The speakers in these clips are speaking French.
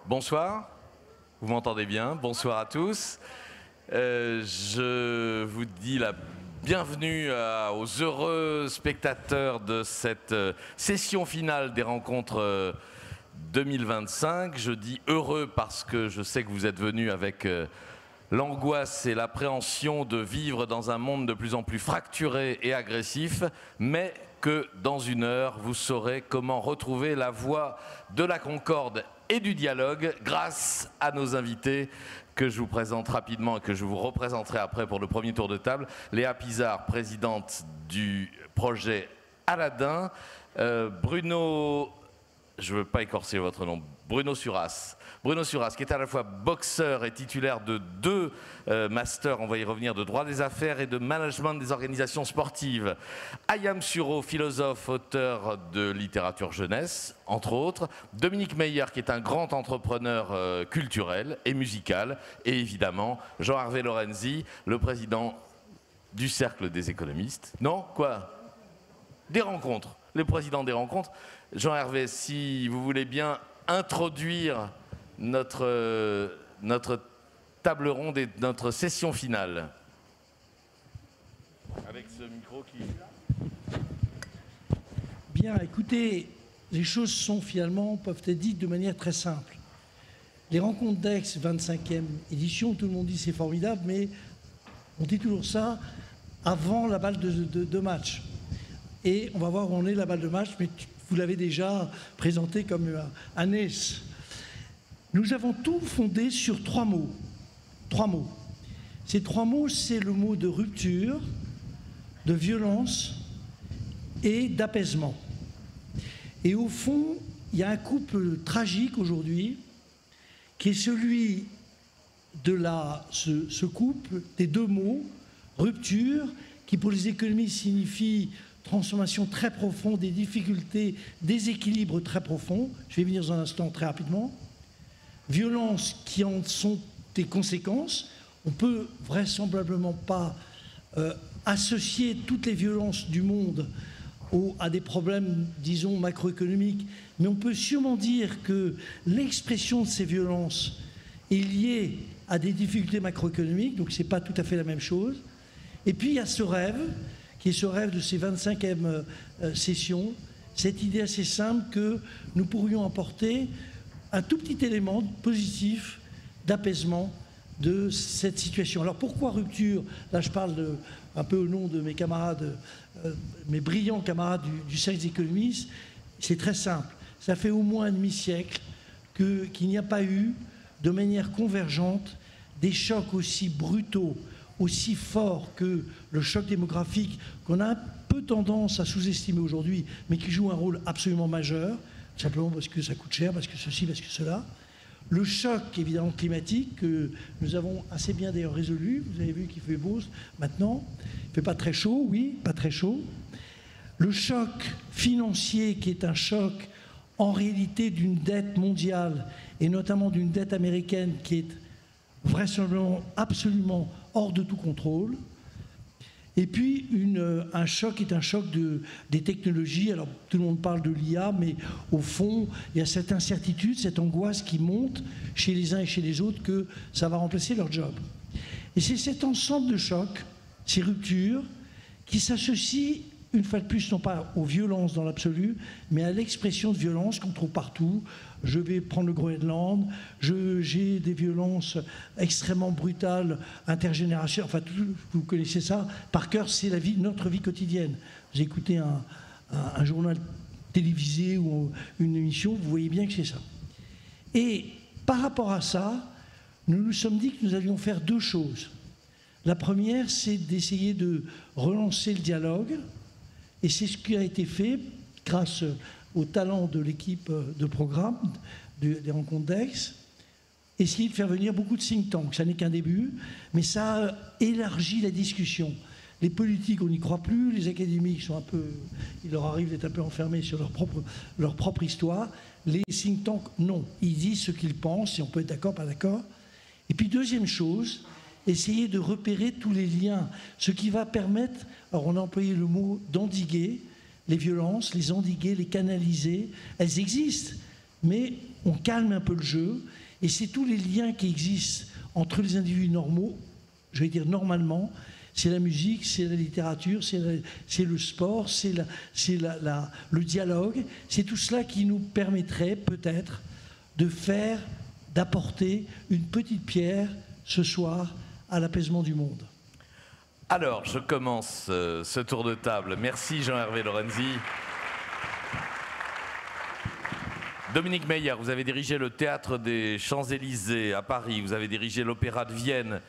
Bonsoir, vous m'entendez bien? Bonsoir à tous. Je vous dis la bienvenue aux heureux spectateurs de cette session finale des rencontres 2025. Je dis heureux parce que je sais que vous êtes venus avec l'angoisse et l'appréhension de vivre dans un monde de plus en plus fracturé et agressif, mais que dans une heure, vous saurez comment retrouver la voie de la concorde et du dialogue grâce à nos invités que je vous présente rapidement et que je vous représenterai après pour le premier tour de table. Léa Pizarre, présidente du projet Aladdin. Bruno, je ne veux pas écorcer votre nom, Bruno Suras. Bruno Suras, qui est à la fois boxeur et titulaire de 2 masters, on va y revenir, de droit des affaires et de management des organisations sportives. Ayam Suro, philosophe, auteur de littérature jeunesse, entre autres. Dominique Meyer, qui est un grand entrepreneur culturel et musical. Et évidemment, Jean-Hervé Lorenzi, le président du Cercle des économistes. Non, quoi? Des rencontres, le président des rencontres. Jean-Hervé, si vous voulez bien introduire notre table ronde et notre session finale. Avec ce micro qui... Bien, écoutez, les choses peuvent être dites de manière très simple. Les rencontres d'Aix, 25e édition, tout le monde dit c'est formidable, mais on dit toujours ça avant la balle de match. Et on va voir où on est la balle de match, mais vous l'avez déjà présenté comme un ace. Nous avons tout fondé sur 3 mots. 3 mots. Ces 3 mots, c'est le mot de rupture, de violence et d'apaisement. Et au fond, il y a un couple tragique aujourd'hui qui est celui de ce couple des 2 mots, rupture, qui pour les économistes signifie transformation très profonde, des difficultés, déséquilibres très profonds. Je vais venir dans un instant très rapidement. Violences qui en sont des conséquences. On ne peut vraisemblablement pas associer toutes les violences du monde à des problèmes, disons, macroéconomiques, mais on peut sûrement dire que l'expression de ces violences est liée à des difficultés macroéconomiques, donc ce n'est pas tout à fait la même chose. Et puis il y a ce rêve, qui est ce rêve de ces 25e sessions, cette idée assez simple que nous pourrions apporter un tout petit élément positif d'apaisement de cette situation. Alors pourquoi rupture? Là je parle un peu au nom de mes camarades, mes brillants camarades du Cercle des économistes. C'est très simple. Ça fait au moins un demi-siècle qu'il n'y a pas eu de manière convergente des chocs aussi brutaux, aussi forts que le choc démographique qu'on a un peu tendance à sous-estimer aujourd'hui, mais qui joue un rôle absolument majeur, simplement parce que ça coûte cher, parce que ceci, parce que cela. Le choc, évidemment, climatique, que nous avons assez bien d'ailleurs résolu. Vous avez vu qu'il fait beau maintenant. Il ne fait pas très chaud, oui, pas très chaud. Le choc financier, qui est un choc, en réalité, d'une dette mondiale, et notamment d'une dette américaine qui est vraisemblablement absolument hors de tout contrôle. Et puis un choc qui est un choc des technologies. Alors tout le monde parle de l'IA, mais au fond, il y a cette incertitude, cette angoisse qui monte chez les uns et chez les autres que ça va remplacer leur job. Et c'est cet ensemble de chocs, ces ruptures, qui s'associent une fois de plus, non pas aux violences dans l'absolu, mais à l'expression de violence qu'on trouve partout. Je vais prendre le Groenland, j'ai des violences extrêmement brutales, intergénérationnelles, enfin, vous connaissez ça. Par cœur, c'est notre vie quotidienne. Vous écoutez un journal télévisé ou une émission, vous voyez bien que c'est ça. Et par rapport à ça, nous nous sommes dit que nous allions faire 2 choses. La première, c'est d'essayer de relancer le dialogue. Et c'est ce qui a été fait grâce au talent de l'équipe de programme des rencontres d'Aix. Essayer de faire venir beaucoup de think tanks. Ça n'est qu'un début, mais ça a élargi la discussion. Les politiques, on n'y croit plus. Les académiques sont il leur arrive d'être un peu enfermés sur leur propre histoire. Les think tanks, non. Ils disent ce qu'ils pensent, et on peut être d'accord, pas d'accord. Et puis, deuxième chose, essayer de repérer tous les liens, ce qui va permettre, alors on a employé le mot d'endiguer les violences, les endiguer, les canaliser. Elles existent, mais on calme un peu le jeu, et c'est tous les liens qui existent entre les individus normaux, je vais dire normalement, c'est la musique, c'est la littérature, c'est le sport, c'est le dialogue, c'est tout cela qui nous permettrait peut-être d'apporter une petite pierre ce soir à l'apaisement du monde. Alors, je commence ce tour de table. Merci Jean-Hervé Lorenzi. Dominique Meyer, vous avez dirigé le Théâtre des Champs-Élysées à Paris, vous avez dirigé l'Opéra de Vienne,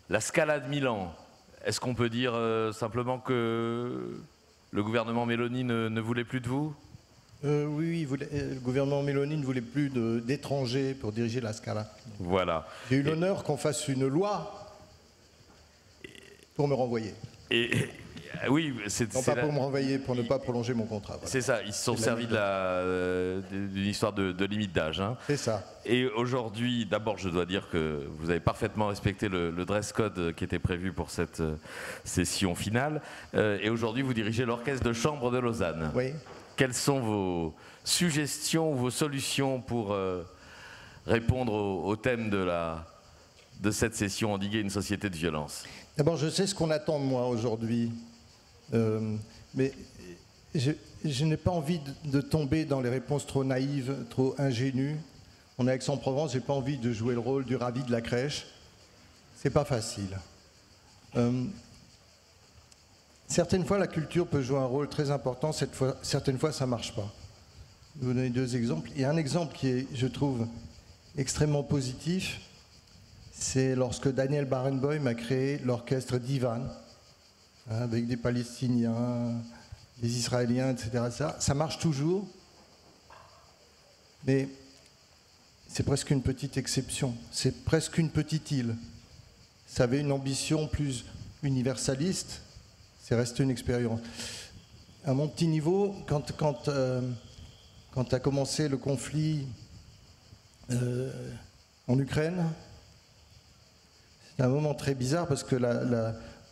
la Scala de Milan. Est-ce qu'on peut dire simplement que le gouvernement Meloni ne voulait plus de vous ? Oui, le gouvernement Meloni ne voulait plus d'étrangers pour diriger la Scala. Voilà. J'ai eu l'honneur qu'on fasse une loi pour me renvoyer. Oui, non pas pour me renvoyer, pour ne pas prolonger mon contrat. Voilà. C'est ça, ils se sont servis d'une histoire de limite d'âge. Hein. C'est ça. Et aujourd'hui, d'abord, je dois dire que vous avez parfaitement respecté le dress code qui était prévu pour cette session finale. Et aujourd'hui, vous dirigez l'Orchestre de Chambre de Lausanne. Oui. Quelles sont vos suggestions ou vos solutions pour répondre au thème de cette session, endiguer une société de violence ? D'abord, je sais ce qu'on attend de moi aujourd'hui. Mais je n'ai pas envie de tomber dans les réponses trop naïves, trop ingénues. On est à Aix-en-Provence, j'ai pas envie de jouer le rôle du ravi de la crèche. C'est pas facile. Certaines fois, la culture peut jouer un rôle très important, certaines fois, ça marche pas. Je vais vous donner deux exemples. Il y a un exemple qui est, je trouve, extrêmement positif. C'est lorsque Daniel Barenboim a créé l'orchestre d'Ivan, avec des Palestiniens, des Israéliens, etc. Ça marche toujours, mais c'est presque une petite exception, c'est presque une petite île. Ça avait une ambition plus universaliste, c'est resté une expérience. À mon petit niveau, quand a commencé le conflit en Ukraine, c'est un moment très bizarre parce que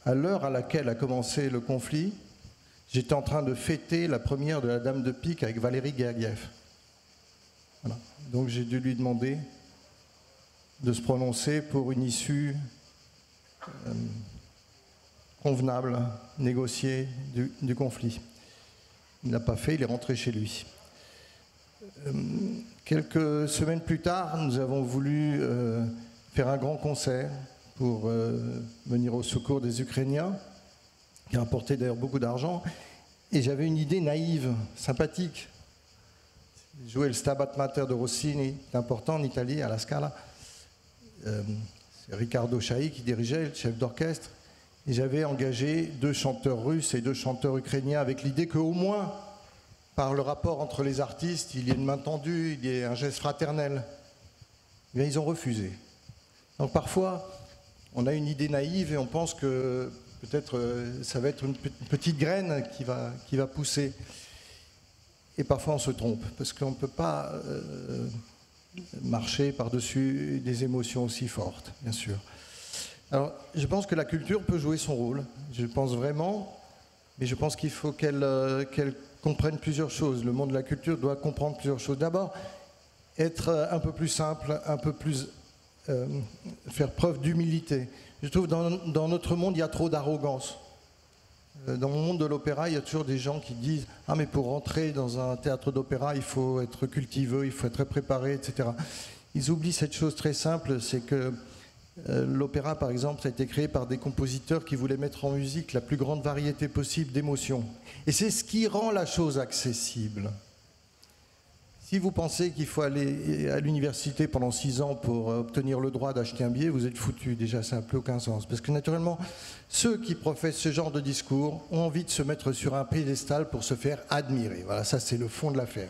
à l'heure à laquelle a commencé le conflit, j'étais en train de fêter la première de la Dame de Pique avec Valéry Gergiev. Voilà. Donc j'ai dû lui demander de se prononcer pour une issue convenable, négociée du conflit. Il ne l'a pas fait, il est rentré chez lui. Quelques semaines plus tard, nous avons voulu faire un grand concert pour venir au secours des Ukrainiens, qui a apporté d'ailleurs beaucoup d'argent. Et j'avais une idée naïve, sympathique. Jouer le Stabat Mater de Rossini, c'est important en Italie, à la Scala. C'est Riccardo Chailly qui dirigeait, le chef d'orchestre. Et j'avais engagé 2 chanteurs russes et 2 chanteurs ukrainiens avec l'idée qu'au moins, par le rapport entre les artistes, il y ait une main tendue, il y ait un geste fraternel. Eh bien, ils ont refusé. Donc parfois, on a une idée naïve et on pense que peut-être ça va être une petite graine qui va pousser. Et parfois on se trompe, parce qu'on ne peut pas marcher par-dessus des émotions aussi fortes, bien sûr. Alors, je pense que la culture peut jouer son rôle, je pense vraiment, mais je pense qu'il faut qu'elle comprenne plusieurs choses. Le monde de la culture doit comprendre plusieurs choses. D'abord, être un peu plus simple, un peu plus... faire preuve d'humilité. Je trouve que dans notre monde, il y a trop d'arrogance. Dans mon monde de l'opéra, il y a toujours des gens qui disent « Ah, mais pour rentrer dans un théâtre d'opéra, il faut être cultiveux, il faut être préparé, etc. » Ils oublient cette chose très simple, c'est que l'opéra, par exemple, a été créé par des compositeurs qui voulaient mettre en musique la plus grande variété possible d'émotions. Et c'est ce qui rend la chose accessible. Si vous pensez qu'il faut aller à l'université pendant 6 ans pour obtenir le droit d'acheter un billet, vous êtes foutu. Déjà, ça n'a plus aucun sens. Parce que naturellement, ceux qui professent ce genre de discours ont envie de se mettre sur un piédestal pour se faire admirer. Voilà, ça c'est le fond de l'affaire.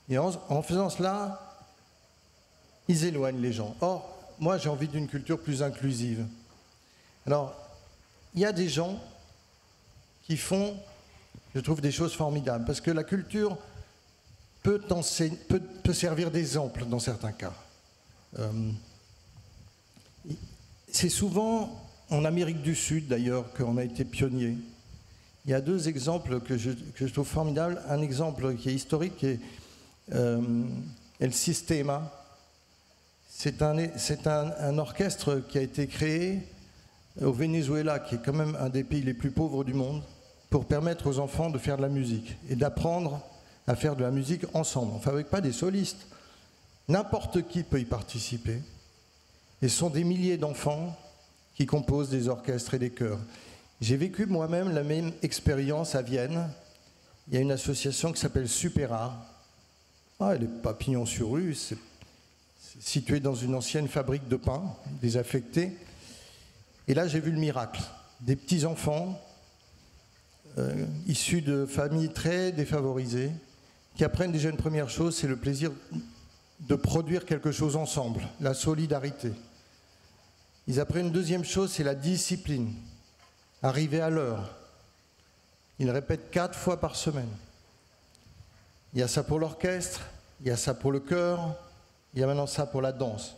Et en faisant cela, ils éloignent les gens. Or, moi j'ai envie d'une culture plus inclusive. Alors, il y a des gens qui font, je trouve, des choses formidables. Parce que la culture... peut servir d'exemple dans certains cas. C'est souvent en Amérique du Sud, d'ailleurs, qu'on a été pionnier. Il y a 2 exemples que je trouve formidables. Un exemple qui est historique, El Sistema. C'est un orchestre qui a été créé au Venezuela, qui est quand même un des pays les plus pauvres du monde, pour permettre aux enfants de faire de la musique et d'apprendre à faire de la musique ensemble. On ne fabrique pas des solistes. N'importe qui peut y participer. Et ce sont des milliers d'enfants qui composent des orchestres et des chœurs. J'ai vécu moi-même la même expérience à Vienne. Il y a une association qui s'appelle Supera. Ah, elle est papillon sur rue, c'est situé dans une ancienne fabrique de pain, désaffectée. Et là, j'ai vu le miracle. Des petits-enfants issus de familles très défavorisées qui apprennent déjà une première chose, c'est le plaisir de produire quelque chose ensemble, la solidarité. Ils apprennent une deuxième chose, c'est la discipline, arriver à l'heure. Ils répètent 4 fois par semaine. Il y a ça pour l'orchestre, il y a ça pour le chœur, il y a maintenant ça pour la danse.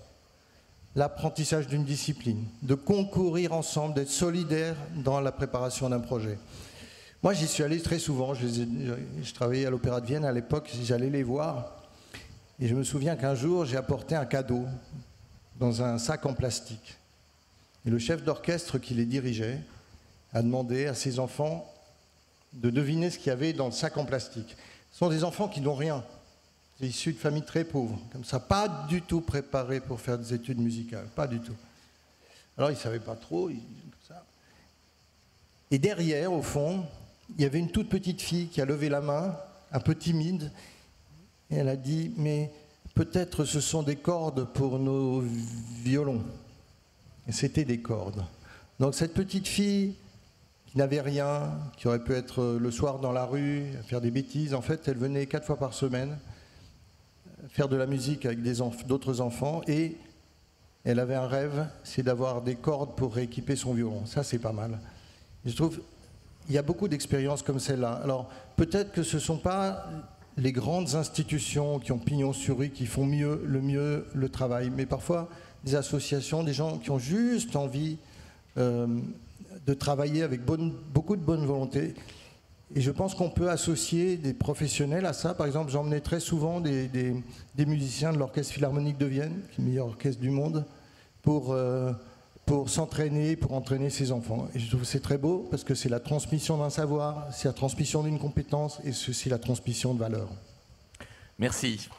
L'apprentissage d'une discipline, de concourir ensemble, d'être solidaires dans la préparation d'un projet. Moi, j'y suis allé très souvent. Je travaillais à l'Opéra de Vienne à l'époque, j'allais les voir. Et je me souviens qu'un jour, j'ai apporté un cadeau dans un sac en plastique. Et le chef d'orchestre qui les dirigeait a demandé à ses enfants de deviner ce qu'il y avait dans le sac en plastique. Ce sont des enfants qui n'ont rien. C'est issus de familles très pauvres, comme ça, pas du tout préparés pour faire des études musicales, pas du tout. Alors ils ne savaient pas trop, ça. Et derrière, au fond, il y avait une toute petite fille qui a levé la main, un peu timide, et elle a dit « Mais peut-être ce sont des cordes pour nos violons. » Et c'était des cordes. Donc cette petite fille qui n'avait rien, qui aurait pu être le soir dans la rue, à faire des bêtises, en fait, elle venait 4 fois par semaine faire de la musique avec d'autres enfants, et elle avait un rêve, c'est d'avoir des cordes pour rééquiper son violon. Ça, c'est pas mal. Et je trouve il y a beaucoup d'expériences comme celle-là. Alors, peut-être que ce ne sont pas les grandes institutions qui ont pignon sur rue, qui font mieux le travail, mais parfois des associations, des gens qui ont juste envie de travailler avec beaucoup de bonne volonté. Et je pense qu'on peut associer des professionnels à ça. Par exemple, j'emmenais très souvent des musiciens de l'Orchestre Philharmonique de Vienne, qui est le meilleur orchestre du monde, pour s'entraîner, pour entraîner ses enfants. Et je trouve que c'est très beau, parce que c'est la transmission d'un savoir, c'est la transmission d'une compétence, et c'est la transmission de valeurs. Merci.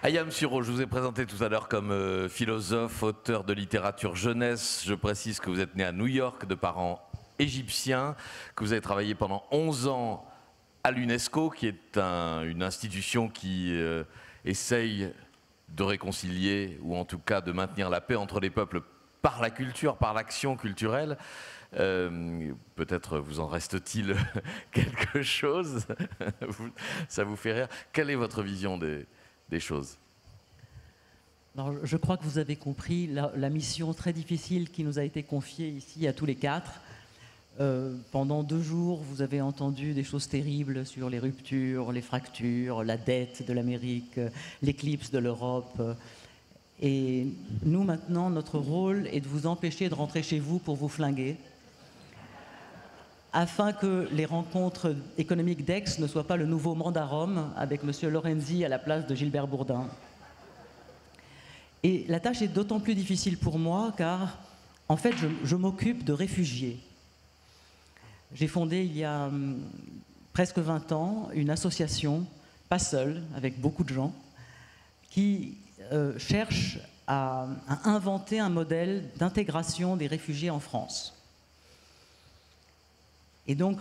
Hayam Suro, je vous ai présenté tout à l'heure comme philosophe, auteur de littérature jeunesse. Je précise que vous êtes né à New York de parents égyptiens, que vous avez travaillé pendant 11 ans à l'UNESCO, qui est une institution qui essaye de réconcilier, ou en tout cas de maintenir la paix entre les peuples par la culture, par l'action culturelle. Peut-être vous en reste-t-il quelque chose. Ça vous fait rire. Quelle est votre vision des choses? Alors, je crois que vous avez compris la mission très difficile qui nous a été confiée ici à tous les 4. Pendant 2 jours, vous avez entendu des choses terribles sur les ruptures, les fractures, la dette de l'Amérique, l'éclipse de l'Europe. Et nous, maintenant, notre rôle est de vous empêcher de rentrer chez vous pour vous flinguer, afin que les rencontres économiques d'Aix ne soient pas le nouveau Mandarum avec M. Lorenzi à la place de Gilbert Bourdin. Et la tâche est d'autant plus difficile pour moi car, en fait, je m'occupe de réfugiés. J'ai fondé il y a presque 20 ans une association, pas seule, avec beaucoup de gens, qui cherche à inventer un modèle d'intégration des réfugiés en France. Et donc,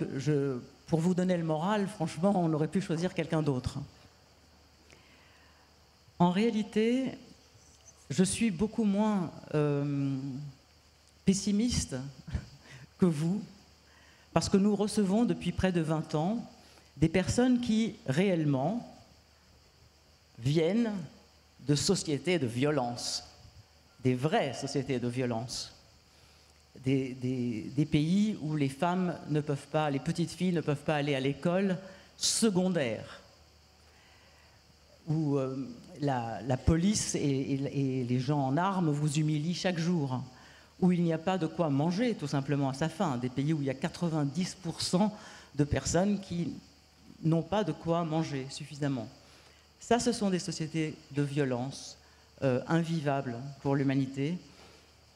pour vous donner le moral, franchement, on aurait pu choisir quelqu'un d'autre. En réalité, je suis beaucoup moins pessimiste que vous, parce que nous recevons depuis près de 20 ans des personnes qui, réellement, viennent de sociétés de violence, des vraies sociétés de violence. Des pays où les femmes ne peuvent pas, les petites filles ne peuvent pas aller à l'école secondaire, où la police et les gens en armes vous humilient chaque jour, où il n'y a pas de quoi manger tout simplement à sa faim, des pays où il y a 90% de personnes qui n'ont pas de quoi manger suffisamment. Ça, ce sont des sociétés de violence invivables pour l'humanité.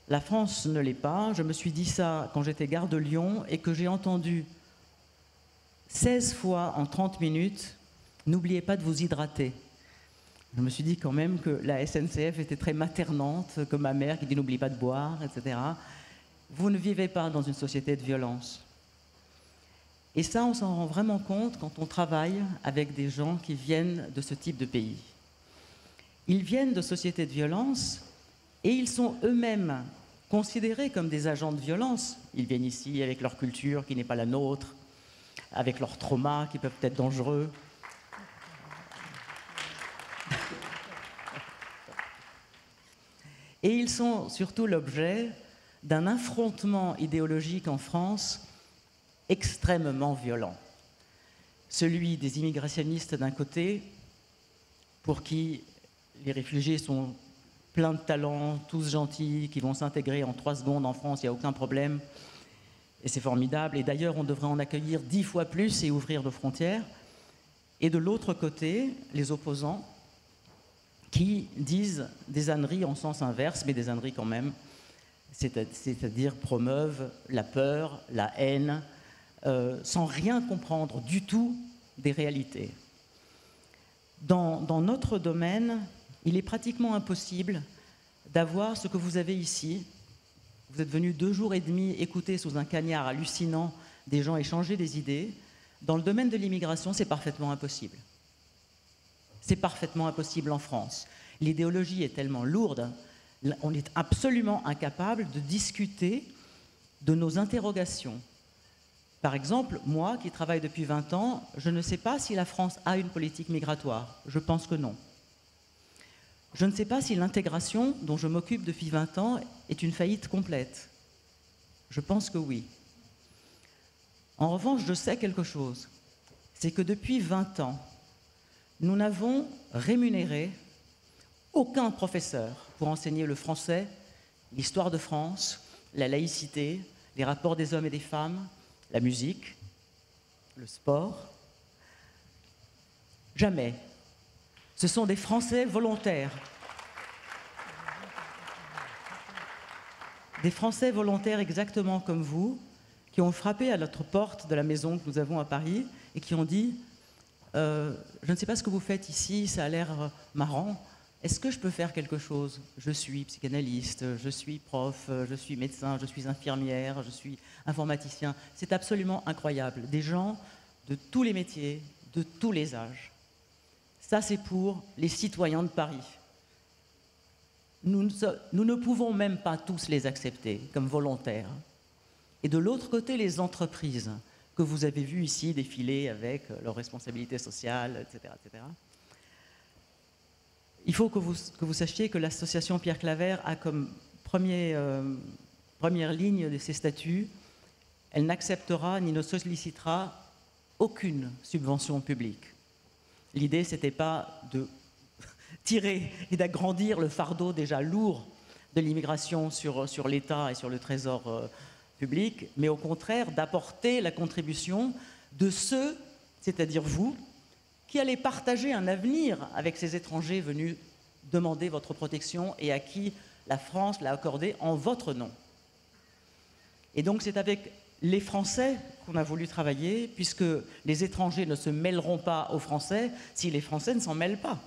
La France ne l'est pas. Je me suis dit ça quand j'étais gare de Lyon et que j'ai entendu 16 fois en 30 minutes « N'oubliez pas de vous hydrater ». Je me suis dit quand même que la SNCF était très maternante, que ma mère qui dit « N'oublie pas de boire », etc. Vous ne vivez pas dans une société de violence. Et ça, on s'en rend vraiment compte quand on travaille avec des gens qui viennent de ce type de pays. Ils viennent de sociétés de violence et ils sont eux-mêmes considérés comme des agents de violence. Ils viennent ici avec leur culture qui n'est pas la nôtre, avec leurs traumas qui peuvent être dangereux. Et ils sont surtout l'objet d'un affrontement idéologique en France extrêmement violent. Celui des immigrationnistes d'un côté, pour qui les réfugiés sont pleins de talents, tous gentils, qui vont s'intégrer en 3 secondes en France, il n'y a aucun problème, et c'est formidable. Et d'ailleurs, on devrait en accueillir 10 fois plus et ouvrir nos frontières. Et de l'autre côté, les opposants, qui disent des âneries en sens inverse, mais des âneries quand même, c'est-à-dire promeuvent la peur, la haine, sans rien comprendre du tout des réalités. Dans notre domaine, il est pratiquement impossible d'avoir ce que vous avez ici. Vous êtes venus 2 jours et demi écouter sous un cagnard hallucinant des gens échanger des idées. Dans le domaine de l'immigration, c'est parfaitement impossible. C'est parfaitement impossible en France. L'idéologie est tellement lourde, on est absolument incapable de discuter de nos interrogations. Par exemple, moi qui travaille depuis 20 ans, je ne sais pas si la France a une politique migratoire. Je pense que non. Je ne sais pas si l'intégration dont je m'occupe depuis 20 ans est une faillite complète. Je pense que oui. En revanche, je sais quelque chose. C'est que depuis 20 ans, nous n'avons rémunéré aucun professeur pour enseigner le français, l'histoire de France, la laïcité, les rapports des hommes et des femmes, la musique, le sport. Jamais. Ce sont des Français volontaires. Des Français volontaires exactement comme vous, qui ont frappé à notre porte de la maison que nous avons à Paris et qui ont dit « Je ne sais pas ce que vous faites ici, ça a l'air marrant. Est-ce que je peux faire quelque chose? Je suis psychanalyste, je suis prof, je suis médecin, je suis infirmière, je suis informaticien. » C'est absolument incroyable. Des gens de tous les métiers, de tous les âges. Ça, c'est pour les citoyens de Paris. Nous ne pouvons même pas tous les accepter comme volontaires. Et de l'autre côté, les entreprises que vous avez vues ici défiler avec leurs responsabilités sociales, etc., etc. Il faut que vous sachiez que l'association Pierre Claver a comme première ligne de ses statuts, elle n'acceptera ni ne sollicitera aucune subvention publique. L'idée, ce n'était pas de tirer et d'agrandir le fardeau déjà lourd de l'immigration sur l'État et sur le trésor public, mais au contraire d'apporter la contribution de ceux, c'est-à-dire vous, qui allez partager un avenir avec ces étrangers venus demander votre protection et à qui la France l'a accordé en votre nom. Et donc c'est avec les Français qu'on a voulu travailler, puisque les étrangers ne se mêleront pas aux Français si les Français ne s'en mêlent pas.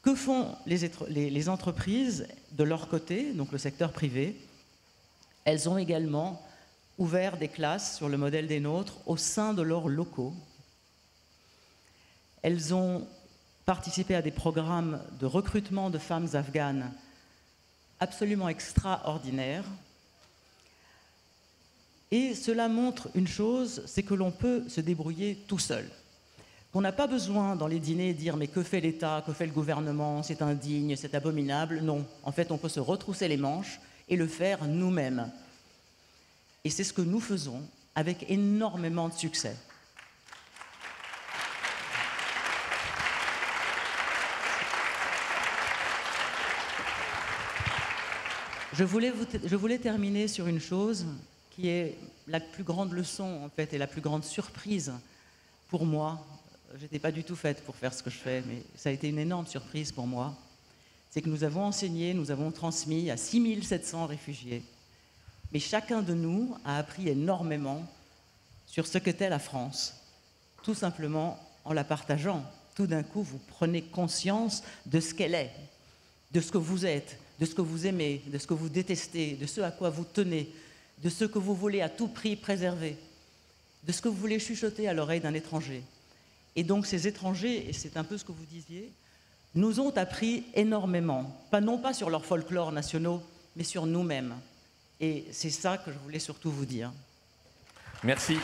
Que font les entreprises de leur côté, donc le secteur privé? Elles ont également ouvert des classes sur le modèle des nôtres au sein de leurs locaux. Elles ont participé à des programmes de recrutement de femmes afghanes absolument extraordinaires. Et cela montre une chose, c'est que l'on peut se débrouiller tout seul. On n'a pas besoin dans les dîners de dire « mais que fait l'État, que fait le gouvernement, c'est indigne, c'est abominable ». Non, en fait, on peut se retrousser les manches et le faire nous-mêmes. Et c'est ce que nous faisons avec énormément de succès. Je voulais terminer sur une chose qui est la plus grande leçon, en fait, et la plus grande surprise pour moi. Je n'étais pas du tout faite pour faire ce que je fais, mais ça a été une énorme surprise pour moi. C'est que nous avons enseigné, nous avons transmis à 6700 réfugiés. Mais chacun de nous a appris énormément sur ce qu'était la France, tout simplement en la partageant. Tout d'un coup, vous prenez conscience de ce qu'elle est, de ce que vous êtes, de ce que vous aimez, de ce que vous détestez, de ce à quoi vous tenez, de ce que vous voulez à tout prix préserver, de ce que vous voulez chuchoter à l'oreille d'un étranger. Et donc ces étrangers, et c'est un peu ce que vous disiez, nous ont appris énormément, non pas sur leurs folklores nationaux, mais sur nous-mêmes. Et c'est ça que je voulais surtout vous dire. Merci.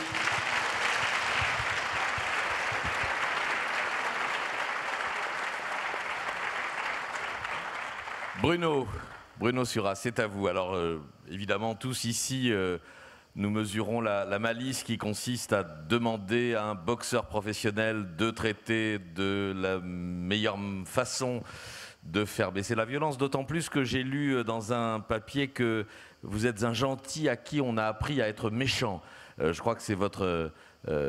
Bruno Surat, c'est à vous. Alors, évidemment, tous ici, nous mesurons la malice qui consiste à demander à un boxeur professionnel de traiter de la meilleure façon de faire baisser la violence, d'autant plus que j'ai lu dans un papier que vous êtes un gentil à qui on a appris à être méchant. Je crois que c'est votre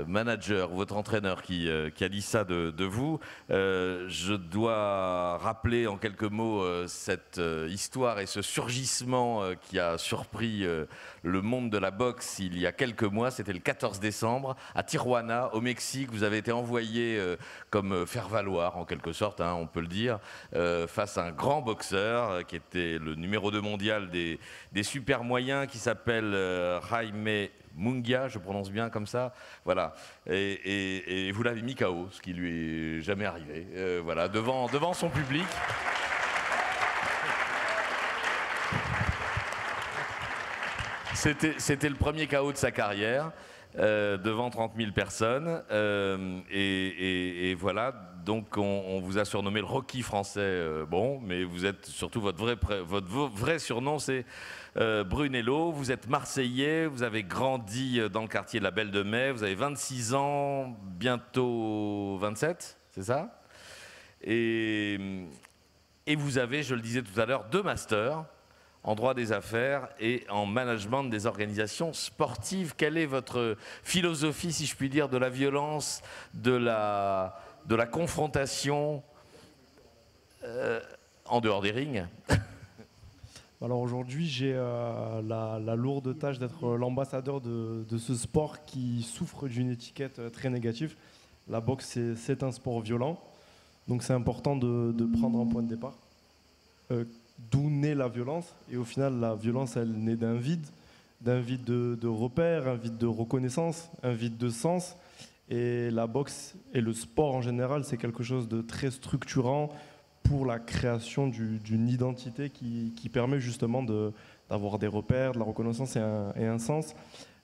manager, votre entraîneur qui a dit ça de vous. Je dois rappeler en quelques mots cette histoire et ce surgissement qui a surpris le monde de la boxe il y a quelques mois. C'était le 14 décembre à Tijuana, au Mexique. Vous avez été envoyé comme faire-valoir, en quelque sorte, hein, on peut le dire, face à un grand boxeur qui était le numéro 2 mondial des super moyens, qui s'appelle Jaime Munguia, je prononce bien comme ça, voilà. Et vous l'avez mis KO, ce qui lui est jamais arrivé, voilà, devant son public. C'était le premier KO de sa carrière, devant 30 000 personnes, et voilà. Donc on vous a surnommé le Rocky français, bon, mais vous êtes surtout votre vrai surnom, c'est Brunello. Vous êtes Marseillais, vous avez grandi dans le quartier de la Belle de Mai, vous avez 26 ans, bientôt 27, c'est ça? Et vous avez, je le disais tout à l'heure, 2 masters en droit des affaires et en management des organisations sportives. Quelle est votre philosophie, si je puis dire, de la violence, de la confrontation en dehors des rings? Alors aujourd'hui, j'ai la lourde tâche d'être l'ambassadeur de ce sport qui souffre d'une étiquette très négative. La boxe, c'est un sport violent, donc c'est important de prendre un point de départ. D'où naît la violence? Et au final, la violence, elle naît d'un vide de repères, un vide de reconnaissance, un vide de sens. Et la boxe et le sport en général, c'est quelque chose de très structurant pour la création d'une identité qui permet justement d'avoir des repères, de la reconnaissance et un sens.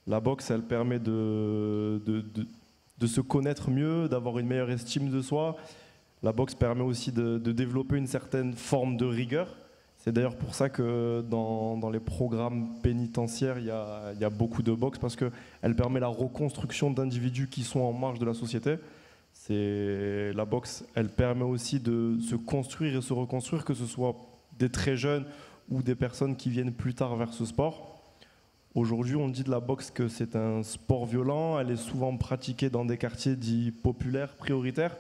La boxe, elle permet de se connaître mieux, d'avoir une meilleure estime de soi. La boxe permet aussi de développer une certaine forme de rigueur. C'est d'ailleurs pour ça que dans les programmes pénitentiaires, il y a beaucoup de boxe, parce qu'elle permet la reconstruction d'individus qui sont en marge de la société. La boxe, elle permet aussi de se construire et se reconstruire, que ce soit des très jeunes ou des personnes qui viennent plus tard vers ce sport. Aujourd'hui, on dit de la boxe que c'est un sport violent. Elle est souvent pratiquée dans des quartiers dits populaires, prioritaires.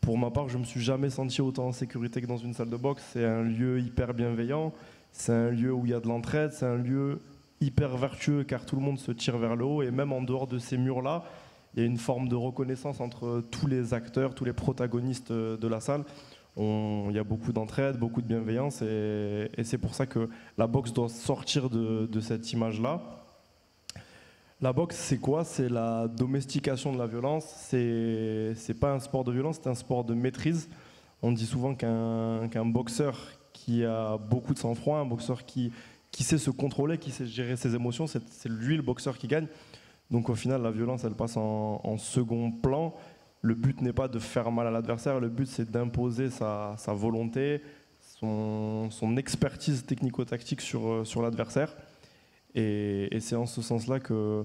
Pour ma part, je ne me suis jamais senti autant en sécurité que dans une salle de boxe. C'est un lieu hyper bienveillant, c'est un lieu où il y a de l'entraide, c'est un lieu hyper vertueux car tout le monde se tire vers le haut. Et même en dehors de ces murs-là, il y a une forme de reconnaissance entre tous les acteurs, tous les protagonistes de la salle. Il y a beaucoup d'entraide, beaucoup de bienveillance, et c'est pour ça que la boxe doit sortir de cette image-là. La boxe, c'est quoi? C'est la domestication de la violence. C'est pas un sport de violence, c'est un sport de maîtrise. On dit souvent qu'un boxeur qui a beaucoup de sang-froid, un boxeur qui sait se contrôler, qui sait gérer ses émotions, c'est lui le boxeur qui gagne. Donc au final, la violence, elle passe en second plan. Le but n'est pas de faire mal à l'adversaire, le but c'est d'imposer sa volonté, son expertise technico-tactique sur l'adversaire. Et c'est en ce sens-là que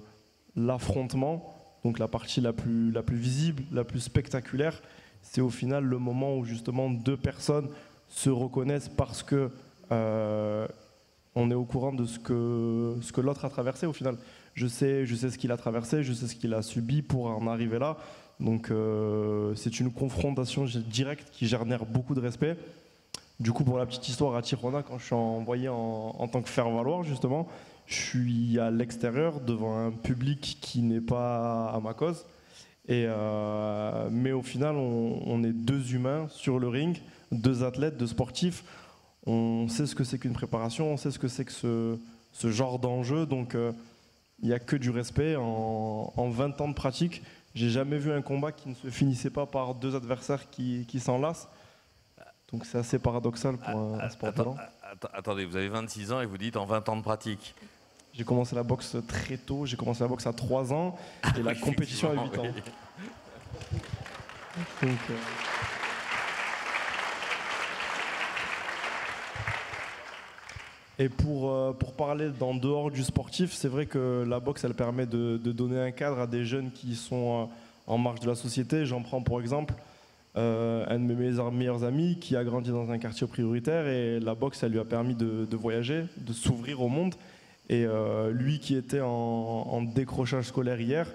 l'affrontement, donc la partie la plus visible, la plus spectaculaire, c'est au final le moment où justement 2 personnes se reconnaissent parce que on on est au courant de ce que l'autre a traversé au final. Je sais ce qu'il a traversé, je sais ce qu'il a subi pour en arriver là. Donc c'est une confrontation directe qui génère beaucoup de respect. Du coup, pour la petite histoire, à Tirona, quand je suis envoyé en tant que faire-valoir, justement, je suis à l'extérieur devant un public qui n'est pas à ma cause. Mais au final, on est deux humains sur le ring, deux athlètes, deux sportifs. On sait ce que c'est qu'une préparation, on sait ce que c'est que ce genre d'enjeu. Donc, il n'y a que du respect. En 20 ans de pratique, j'ai jamais vu un combat qui ne se finissait pas par deux adversaires qui s'enlacent. Donc c'est assez paradoxal pour un sport violent. Attendez, vous avez 26 ans et vous dites en 20 ans de pratique. J'ai commencé la boxe très tôt, j'ai commencé la boxe à 3 ans et la compétition à 8 ans. Donc, Et pour parler d'en dehors du sportif, c'est vrai que la boxe, elle permet de donner un cadre à des jeunes qui sont en marge de la société. J'en prends pour exemple un de mes meilleurs amis qui a grandi dans un quartier prioritaire et la boxe, elle lui a permis de voyager, de s'ouvrir au monde. Et lui qui était en décrochage scolaire hier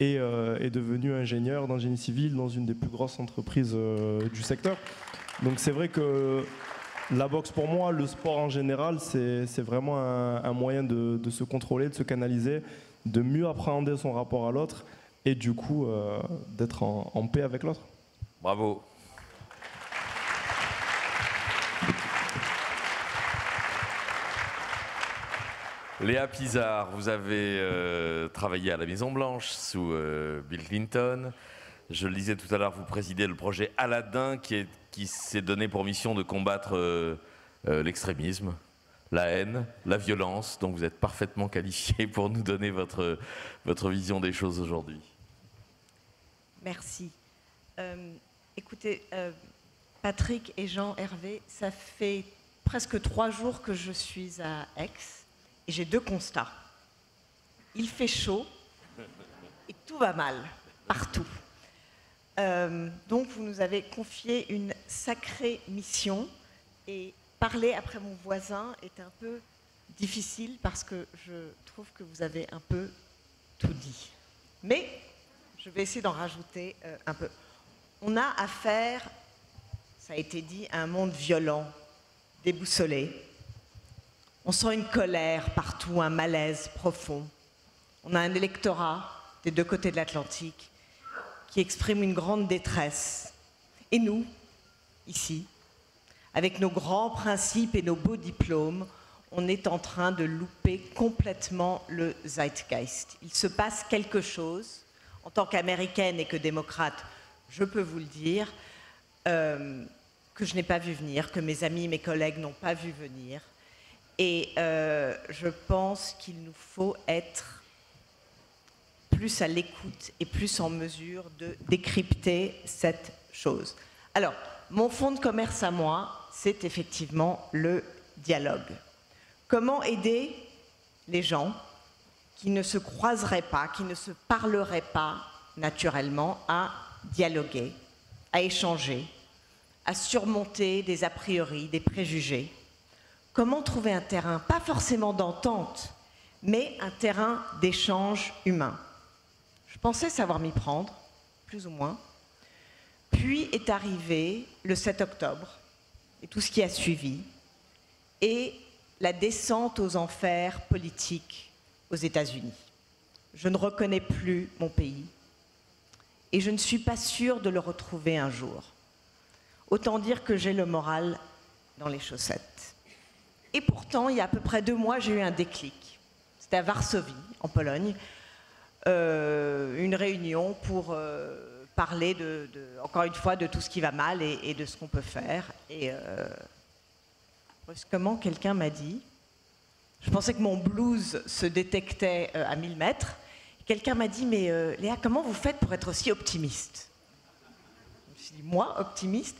est devenu ingénieur dans le génie civil dans une des plus grosses entreprises du secteur. Donc c'est vrai que la boxe pour moi, le sport en général, c'est vraiment un moyen de se contrôler, de se canaliser, de mieux appréhender son rapport à l'autre et du coup d'être en paix avec l'autre. Bravo. Léa Pizarre, vous avez travaillé à la Maison-Blanche sous Bill Clinton. Je le disais tout à l'heure, vous présidez le projet Aladdin qui s'est donné pour mission de combattre l'extrémisme, la haine, la violence. Donc vous êtes parfaitement qualifié pour nous donner votre vision des choses aujourd'hui. Merci. Écoutez, Patrick et Jean-Hervé, ça fait presque 3 jours que je suis à Aix et j'ai 2 constats. Il fait chaud et tout va mal, partout. Donc vous nous avez confié une sacrée mission et parler après mon voisin est un peu difficile parce que je trouve que vous avez un peu tout dit. Mais je vais essayer d'en rajouter un peu. On a affaire, ça a été dit, à un monde violent, déboussolé. On sent une colère partout, un malaise profond. On a un électorat des 2 côtés de l'Atlantique qui exprime une grande détresse. Et nous, ici, avec nos grands principes et nos beaux diplômes, on est en train de louper complètement le zeitgeist. Il se passe quelque chose, en tant qu'américaine et que démocrate, je peux vous le dire, que je n'ai pas vu venir, que mes amis, mes collègues n'ont pas vu venir. Et je pense qu'il nous faut être plus à l'écoute et plus en mesure de décrypter cette chose. Alors, mon fonds de commerce à moi, c'est effectivement le dialogue. Comment aider les gens qui ne se croiseraient pas, qui ne se parleraient pas naturellement, à dialoguer, à échanger, à surmonter des a priori, des préjugés. Comment trouver un terrain, pas forcément d'entente, mais un terrain d'échange humain. Je pensais savoir m'y prendre, plus ou moins. Puis est arrivé le 7 octobre et tout ce qui a suivi, et la descente aux enfers politiques aux États-Unis. Je ne reconnais plus mon pays et je ne suis pas sûre de le retrouver un jour. Autant dire que j'ai le moral dans les chaussettes. Et pourtant, il y a à peu près 2 mois, j'ai eu un déclic. C'était à Varsovie, en Pologne, une réunion pour parler, encore une fois, de tout ce qui va mal et de ce qu'on peut faire. Et brusquement, quelqu'un m'a dit, je pensais que mon blues se détectait à 1000 mètres, quelqu'un m'a dit, mais Léa, comment vous faites pour être aussi optimiste? Je me suis dit, moi, optimiste?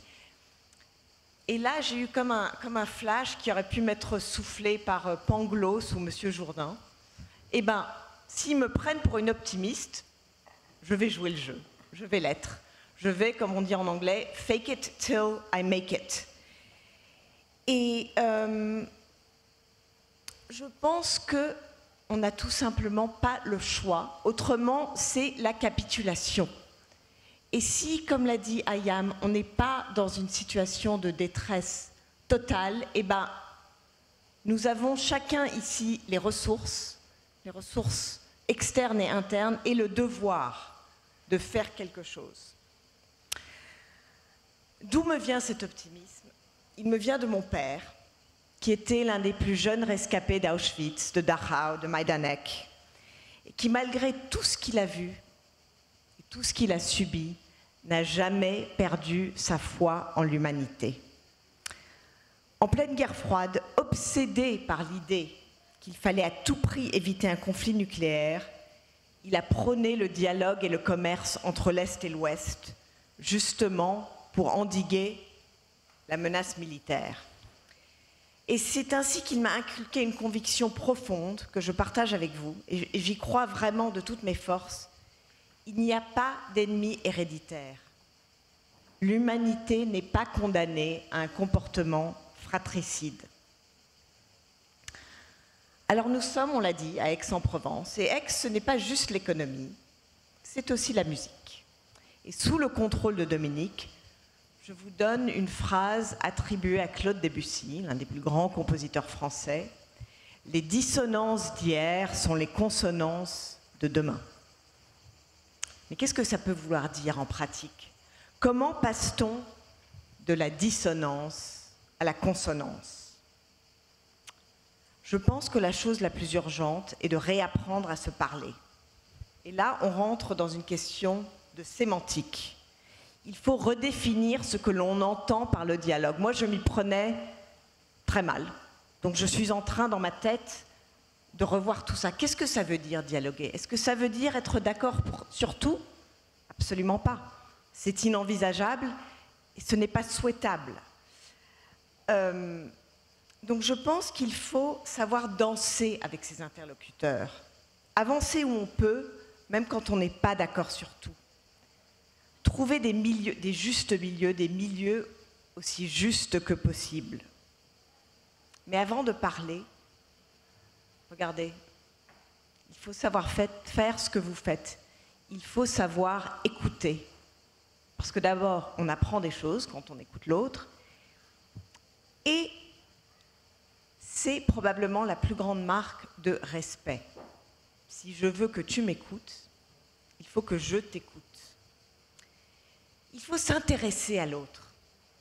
Et là, j'ai eu comme un flash qui aurait pu m'être soufflé par Pangloss ou Monsieur Jourdain. Eh bien, s'ils me prennent pour une optimiste, je vais jouer le jeu, je vais l'être. Je vais, comme on dit en anglais, fake it till I make it. Et Je pense qu'on n'a tout simplement pas le choix. Autrement, c'est la capitulation. Et si, comme l'a dit Ayam, on n'est pas dans une situation de détresse totale, eh ben, nous avons chacun ici les ressources externes et internes, et le devoir de faire quelque chose. D'où me vient cet optimisme? Il me vient de mon père, qui était l'un des plus jeunes rescapés d'Auschwitz, de Dachau, de Majdanek, et qui, malgré tout ce qu'il a vu, et tout ce qu'il a subi, n'a jamais perdu sa foi en l'humanité. En pleine guerre froide, obsédé par l'idée qu'il fallait à tout prix éviter un conflit nucléaire, il a prôné le dialogue et le commerce entre l'Est et l'Ouest, justement pour endiguer la menace militaire. Et c'est ainsi qu'il m'a inculqué une conviction profonde que je partage avec vous, et j'y crois vraiment de toutes mes forces. Il n'y a pas d'ennemi héréditaire. L'humanité n'est pas condamnée à un comportement fratricide. Alors nous sommes, on l'a dit, à Aix-en-Provence. Et Aix, ce n'est pas juste l'économie, c'est aussi la musique. Et sous le contrôle de Dominique, je vous donne une phrase attribuée à Claude Debussy, l'un des plus grands compositeurs français. Les dissonances d'hier sont les consonances de demain. Mais qu'est-ce que ça peut vouloir dire en pratique? Comment passe-t-on de la dissonance à la consonance? Je pense que la chose la plus urgente est de réapprendre à se parler. Et là, on rentre dans une question de sémantique. Il faut redéfinir ce que l'on entend par le dialogue. Moi, je m'y prenais très mal. Donc, je suis en train, dans ma tête, de revoir tout ça. Qu'est-ce que ça veut dire, dialoguer? Est-ce que ça veut dire être d'accord sur tout? Absolument pas. C'est inenvisageable et ce n'est pas souhaitable. Donc, je pense qu'il faut savoir danser avec ses interlocuteurs. Avancer où on peut, même quand on n'est pas d'accord sur tout. Trouver des justes milieux, des milieux aussi justes que possible. Mais avant de parler, regardez, il faut savoir faire ce que vous faites. Il faut savoir écouter. Parce que d'abord, on apprend des choses quand on écoute l'autre. Et c'est probablement la plus grande marque de respect. Si je veux que tu m'écoutes, il faut que je t'écoute. Il faut s'intéresser à l'autre,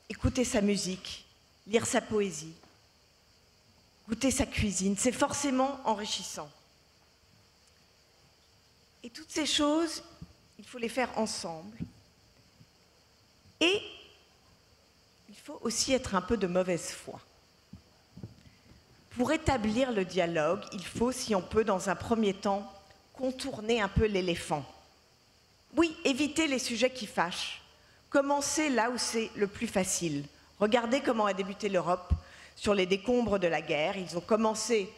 écouter sa musique, lire sa poésie, goûter sa cuisine. C'est forcément enrichissant. Et toutes ces choses, il faut les faire ensemble. Et il faut aussi être un peu de mauvaise foi. Pour établir le dialogue, il faut, si on peut, dans un premier temps, contourner un peu l'éléphant. Oui, éviter les sujets qui fâchent. Commencer là où c'est le plus facile. Regardez comment a débuté l'Europe sur les décombres de la guerre. Ils ont commencé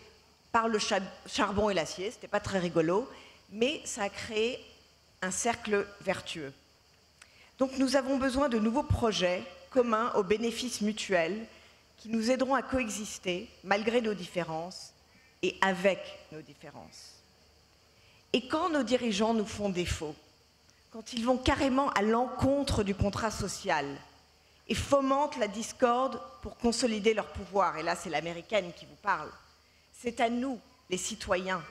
par le charbon et l'acier, c'était pas très rigolo, mais ça a créé un cercle vertueux. Donc nous avons besoin de nouveaux projets communs aux bénéfices mutuels qui nous aideront à coexister malgré nos différences et avec nos différences. Et quand nos dirigeants nous font défaut, quand ils vont carrément à l'encontre du contrat social et fomentent la discorde pour consolider leur pouvoir, et là c'est l'américaine qui vous parle, c'est à nous, les citoyens,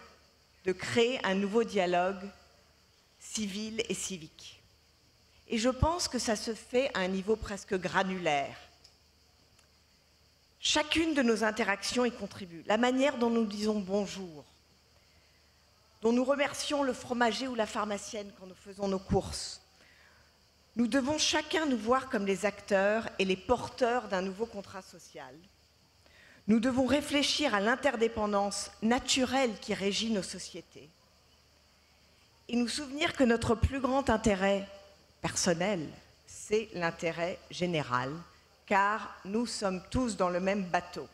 de créer un nouveau dialogue civil et civique. Et je pense que ça se fait à un niveau presque granulaire. Chacune de nos interactions y contribue. La manière dont nous disons bonjour, dont nous remercions le fromager ou la pharmacienne quand nous faisons nos courses. Nous devons chacun nous voir comme les acteurs et les porteurs d'un nouveau contrat social. Nous devons réfléchir à l'interdépendance naturelle qui régit nos sociétés et nous souvenir que notre plus grand intérêt personnel, c'est l'intérêt général, car nous sommes tous dans le même bateau.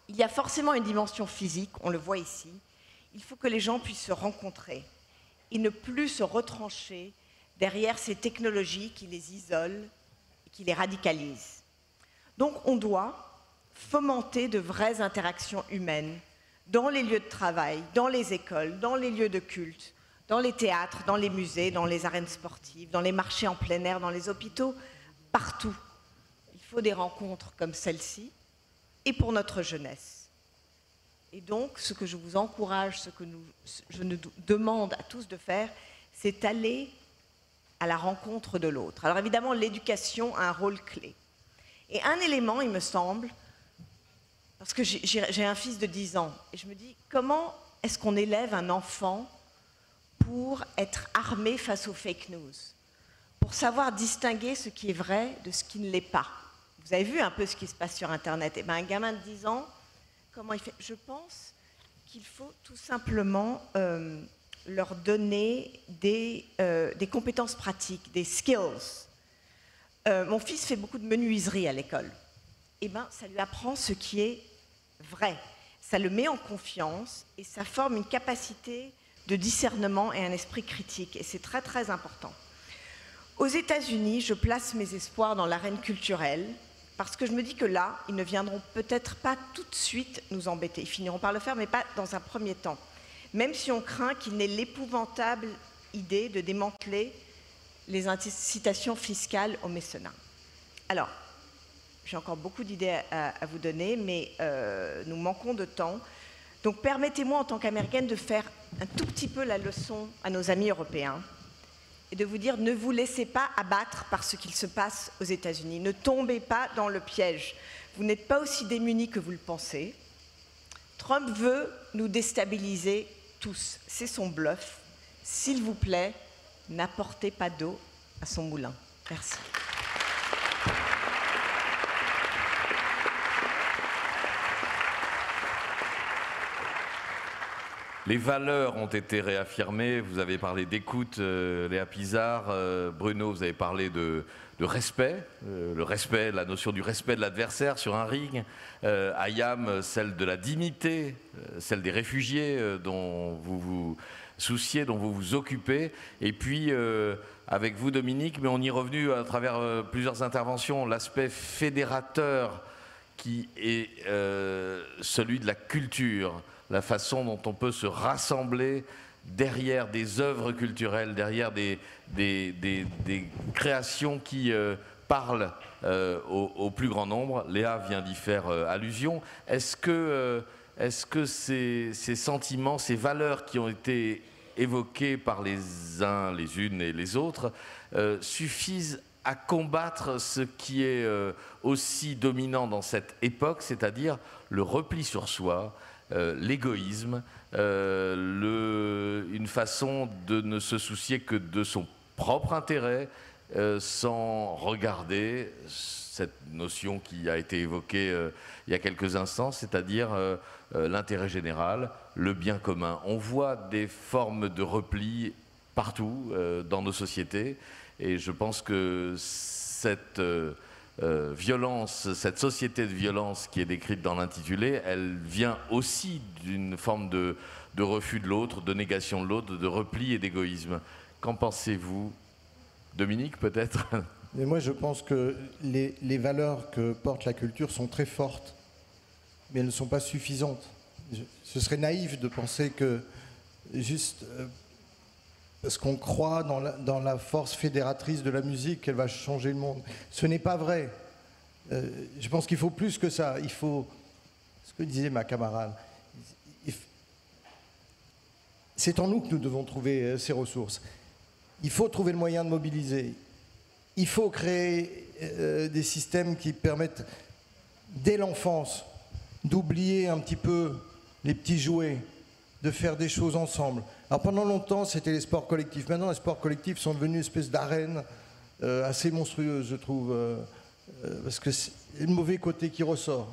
Il y a forcément une dimension physique, on le voit ici. Il faut que les gens puissent se rencontrer et ne plus se retrancher derrière ces technologies qui les isolent et qui les radicalisent. Donc on doit fomenter de vraies interactions humaines dans les lieux de travail, dans les écoles, dans les lieux de culte, dans les théâtres, dans les musées, dans les arènes sportives, dans les marchés en plein air, dans les hôpitaux, partout. Il faut des rencontres comme celle-ci, et pour notre jeunesse. Et donc, ce que je vous encourage, je nous demande à tous de faire, c'est aller à la rencontre de l'autre. Alors évidemment, l'éducation a un rôle clé. Et un élément, il me semble, parce que j'ai un fils de 10 ans, et je me dis, comment est-ce qu'on élève un enfant pour être armé face aux fake news, pour savoir distinguer ce qui est vrai de ce qui ne l'est pas. Vous avez vu un peu ce qui se passe sur Internet. Et bien, un gamin de 10 ans, comment il fait? Je pense qu'il faut tout simplement leur donner des compétences pratiques, des skills. Mon fils fait beaucoup de menuiserie à l'école. Et bien, ça lui apprend ce qui est vrai. Ça le met en confiance et ça forme une capacité de discernement et un esprit critique. Et c'est très, très important. Aux États-Unis, je place mes espoirs dans l'arène culturelle parce que je me dis que là, ils ne viendront peut-être pas tout de suite nous embêter. Ils finiront par le faire, mais pas dans un premier temps. Même si on craint qu'il n'ait l'épouvantable idée de démanteler les incitations fiscales au mécénat. Alors, j'ai encore beaucoup d'idées à vous donner, mais nous manquons de temps. Donc permettez-moi en tant qu'Américaine de faire un tout petit peu la leçon à nos amis européens et de vous dire ne vous laissez pas abattre par ce qu'il se passe aux États-Unis. Ne tombez pas dans le piège. Vous n'êtes pas aussi démunis que vous le pensez. Trump veut nous déstabiliser tous. C'est son bluff. S'il vous plaît, n'apportez pas d'eau à son moulin. Merci. Les valeurs ont été réaffirmées. Vous avez parlé d'écoute, Léa Pizar. Bruno, vous avez parlé de respect. Le respect, la notion du respect de l'adversaire sur un ring. Ayam, celle de la dignité, celle des réfugiés dont vous vous souciez, dont vous vous occupez. Et puis, avec vous, Dominique, mais on y est revenu à travers plusieurs interventions, l'aspect fédérateur qui est celui de la culture. La façon dont on peut se rassembler derrière des œuvres culturelles, derrière des créations qui parlent au plus grand nombre. Léa vient d'y faire allusion. Est-ce que ces sentiments, ces valeurs qui ont été évoquées par les uns, les unes et les autres suffisent à combattre ce qui est aussi dominant dans cette époque, c'est-à-dire le repli sur soi, l'égoïsme, une façon de ne se soucier que de son propre intérêt, sans regarder cette notion qui a été évoquée il y a quelques instants, c'est-à-dire l'intérêt général, le bien commun. On voit des formes de repli partout dans nos sociétés, et je pense que cette violence, cette société de violence qui est décrite dans l'intitulé, elle vient aussi d'une forme de refus de l'autre, de négation de l'autre, de repli et d'égoïsme. Qu'en pensez-vous? Dominique, peut-être? Mais moi, je pense que les valeurs que porte la culture sont très fortes, mais elles ne sont pas suffisantes. Ce serait naïf de penser que juste parce qu'on croit dans la force fédératrice de la musique, qu'elle va changer le monde. Ce n'est pas vrai. Je pense qu'il faut plus que ça. Il faut, ce que disait ma camarade, c'est en nous que nous devons trouver ces ressources. Il faut trouver le moyen de mobiliser. Il faut créer des systèmes qui permettent, dès l'enfance, d'oublier un petit peu les petits jouets, de faire des choses ensemble. Alors pendant longtemps, c'était les sports collectifs. Maintenant, les sports collectifs sont devenus une espèce d'arène assez monstrueuse, je trouve, parce que c'est le mauvais côté qui ressort.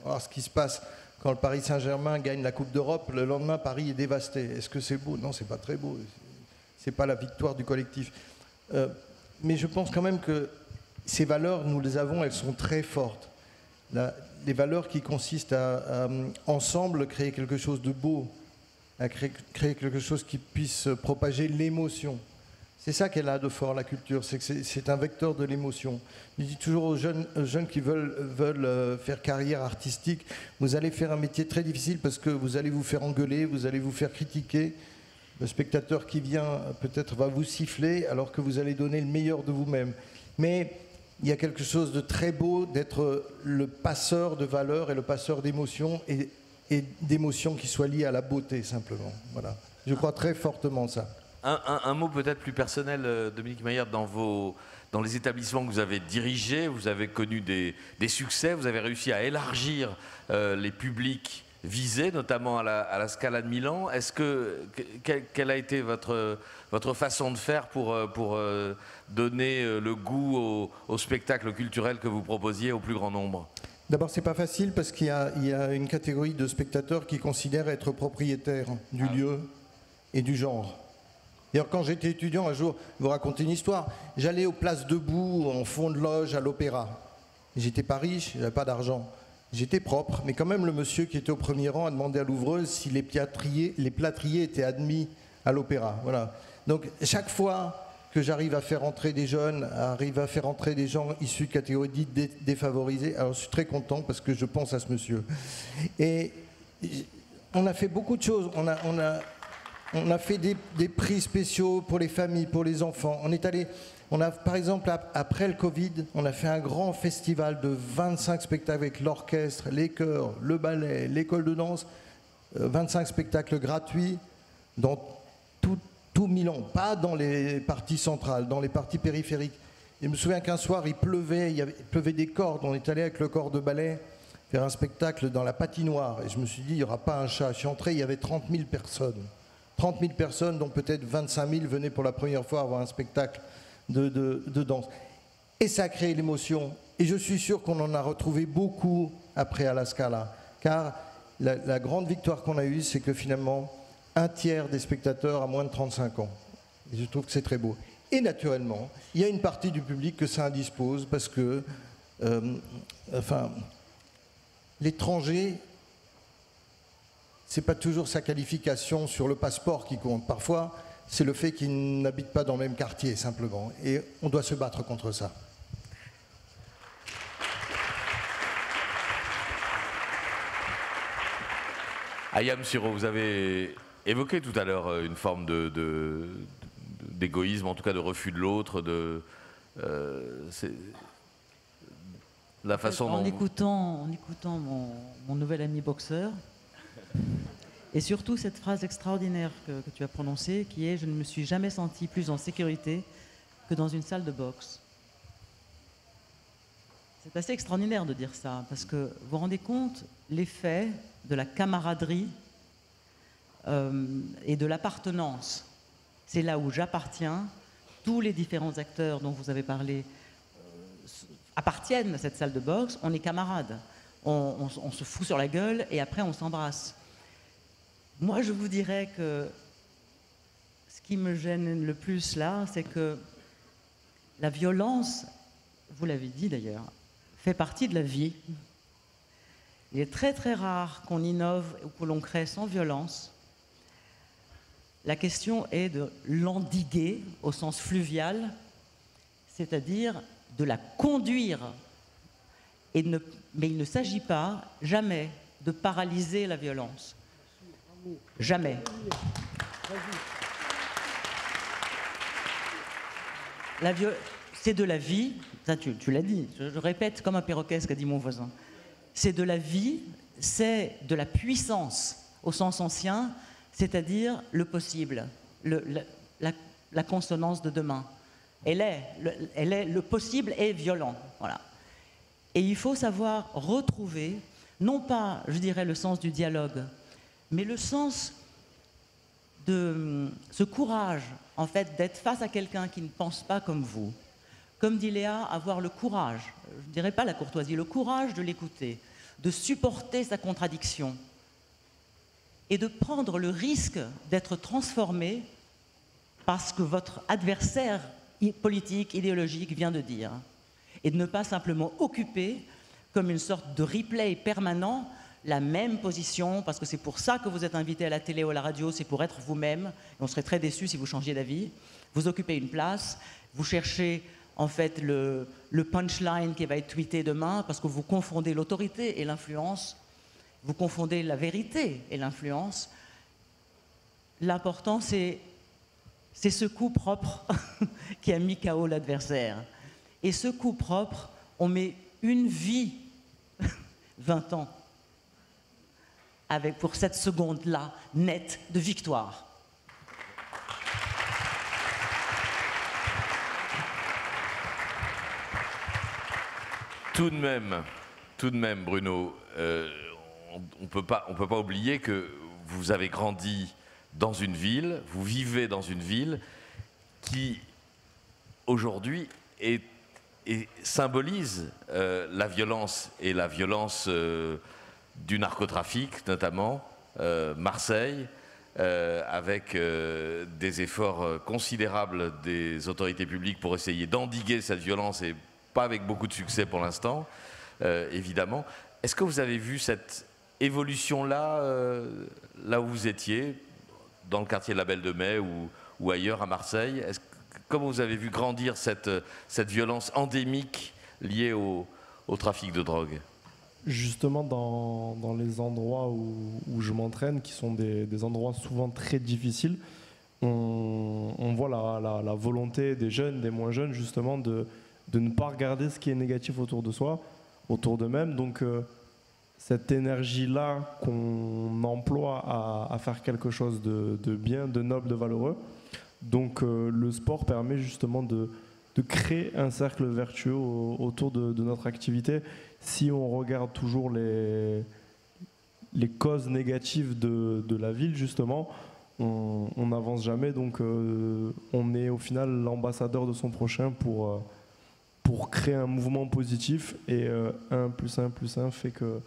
Alors, ce qui se passe quand le Paris Saint-Germain gagne la Coupe d'Europe, le lendemain, Paris est dévasté. Est-ce que c'est beau? Non, c'est pas très beau. C'est pas la victoire du collectif. Mais je pense quand même que ces valeurs, nous les avons, elles sont très fortes. Les valeurs qui consistent à ensemble créer quelque chose de beau, à créer quelque chose qui puisse propager l'émotion. C'est ça qu'elle a de fort, la culture, c'est que c'est un vecteur de l'émotion. Je dis toujours aux jeunes qui veulent faire carrière artistique, vous allez faire un métier très difficile parce que vous allez vous faire engueuler, vous allez vous faire critiquer. Le spectateur qui vient peut-être va vous siffler alors que vous allez donner le meilleur de vous-même. Mais il y a quelque chose de très beau d'être le passeur de valeurs et le passeur d'émotions et d'émotions qui soient liées à la beauté simplement. Voilà. Je crois très fortement ça. Un mot peut-être plus personnel, Dominique Maillard, dans les établissements que vous avez dirigés, vous avez connu des succès, vous avez réussi à élargir les publics visés, notamment à la Scala de Milan. Quelle a été votre façon de faire pour donner le goût au spectacle culturel que vous proposiez au plus grand nombre? D'abord, c'est pas facile parce qu'il y a une catégorie de spectateurs qui considèrent être propriétaires du lieu et du genre. D'ailleurs, quand j'étais étudiant, un jour, je vous raconter une histoire, j'allais aux places debout, en fond de loge, à l'opéra. J'étais pas riche, j'avais pas d'argent. J'étais propre, mais quand même, le monsieur qui était au premier rang a demandé à l'ouvreuse si les plâtriers étaient admis à l'opéra. Voilà. Donc, chaque fois que j'arrive à faire entrer des jeunes, arrive à faire entrer des gens issus de catégories dites défavorisées, alors je suis très content parce que je pense à ce monsieur. Et on a fait beaucoup de choses. On a fait des prix spéciaux pour les familles, pour les enfants. Par exemple, après le Covid, on a fait un grand festival de 25 spectacles avec l'orchestre, les chœurs, le ballet, l'école de danse. 25 spectacles gratuits dans tout Milan, pas dans les parties centrales, dans les parties périphériques. Et je me souviens qu'un soir, il pleuvait des cordes. On est allé avec le corps de ballet faire un spectacle dans la patinoire. Et je me suis dit, il n'y aura pas un chat. Je suis entré, il y avait 30 000 personnes. 30 000 personnes, dont peut-être 25 000 venaient pour la première fois voir un spectacle de danse. Et ça a créé l'émotion. Et je suis sûr qu'on en a retrouvé beaucoup après à la Scala. Car la grande victoire qu'on a eue, c'est que finalement, un tiers des spectateurs a moins de 35 ans. Et je trouve que c'est très beau. Et naturellement, il y a une partie du public que ça indispose parce que, l'étranger, c'est pas toujours sa qualification sur le passeport qui compte. Parfois, c'est le fait qu'il n'habite pas dans le même quartier, simplement. Et on doit se battre contre ça. Ayam Siro, vous avez évoqué tout à l'heure une forme d'égoïsme, en tout cas de refus de l'autre, c'est la façon en dont... écoutant mon nouvel ami boxeur, et surtout cette phrase extraordinaire que tu as prononcée, qui est « Je ne me suis jamais senti plus en sécurité que dans une salle de boxe ». C'est assez extraordinaire de dire ça, parce que vous vous rendez compte l'effet de la camaraderie et de l'appartenance. C'est là où j'appartiens. Tous les différents acteurs dont vous avez parlé appartiennent à cette salle de boxe. On est camarades. On se fout sur la gueule et après on s'embrasse. Moi, je vous dirais que ce qui me gêne le plus là, c'est que la violence, vous l'avez dit d'ailleurs, fait partie de la vie. Il est très très rare qu'on innove ou que l'on crée sans violence. La question est de l'endiguer au sens fluvial, c'est-à-dire de la conduire. Mais il ne s'agit pas jamais de paralyser la violence. Jamais. C'est de la vie, ça tu l'as dit, je répète comme un perroquet ce qu'a dit mon voisin. C'est de la vie, c'est de la puissance au sens ancien, c'est-à-dire le possible, la consonance de demain. Le possible est violent, voilà. Et il faut savoir retrouver, non pas, je dirais, le sens du dialogue, mais le sens de ce courage, en fait, d'être face à quelqu'un qui ne pense pas comme vous. Comme dit Léa, avoir le courage, je ne dirais pas la courtoisie, le courage de l'écouter, de supporter sa contradiction et de prendre le risque d'être transformé par ce que votre adversaire politique, idéologique vient de dire. Et de ne pas simplement occuper, comme une sorte de replay permanent, la même position, parce que c'est pour ça que vous êtes invité à la télé ou à la radio, c'est pour être vous-même. On serait très déçus si vous changiez d'avis. Vous occupez une place, vous cherchez en fait le punchline qui va être tweeté demain, parce que vous confondez l'autorité et l'influence, vous confondez la vérité et l'influence. L'important, c'est ce coup propre qui a mis KO l'adversaire. Et ce coup propre, on met une vie, 20 ans, pour cette seconde-là, nette de victoire. Tout de même, Bruno, on peut pas oublier que vous avez grandi dans une ville, vous vivez dans une ville qui, aujourd'hui, symbolise la violence, et la violence du narcotrafic, notamment, Marseille, avec des efforts considérables des autorités publiques pour essayer d'endiguer cette violence, et pas avec beaucoup de succès pour l'instant, évidemment. Est-ce que vous avez vu cette évolution-là, là où vous étiez, dans le quartier de la Belle de Mai ou ailleurs à Marseille? Comment vous avez vu grandir cette violence endémique liée au trafic de drogue? Justement, dans les endroits où je m'entraîne, qui sont des endroits souvent très difficiles, on voit la volonté des jeunes, des moins jeunes, justement, de ne pas regarder ce qui est négatif autour de soi, autour d'eux-mêmes. Donc, cette énergie-là qu'on emploie à faire quelque chose de bien, de noble, de valeureux. Donc le sport permet justement de créer un cercle vertueux autour de notre activité. Si on regarde toujours les causes négatives de la ville, justement, on n'avance jamais. Donc on est au final l'ambassadeur de son prochain pour créer un mouvement positif. Et 1 + 1 + 1 fait que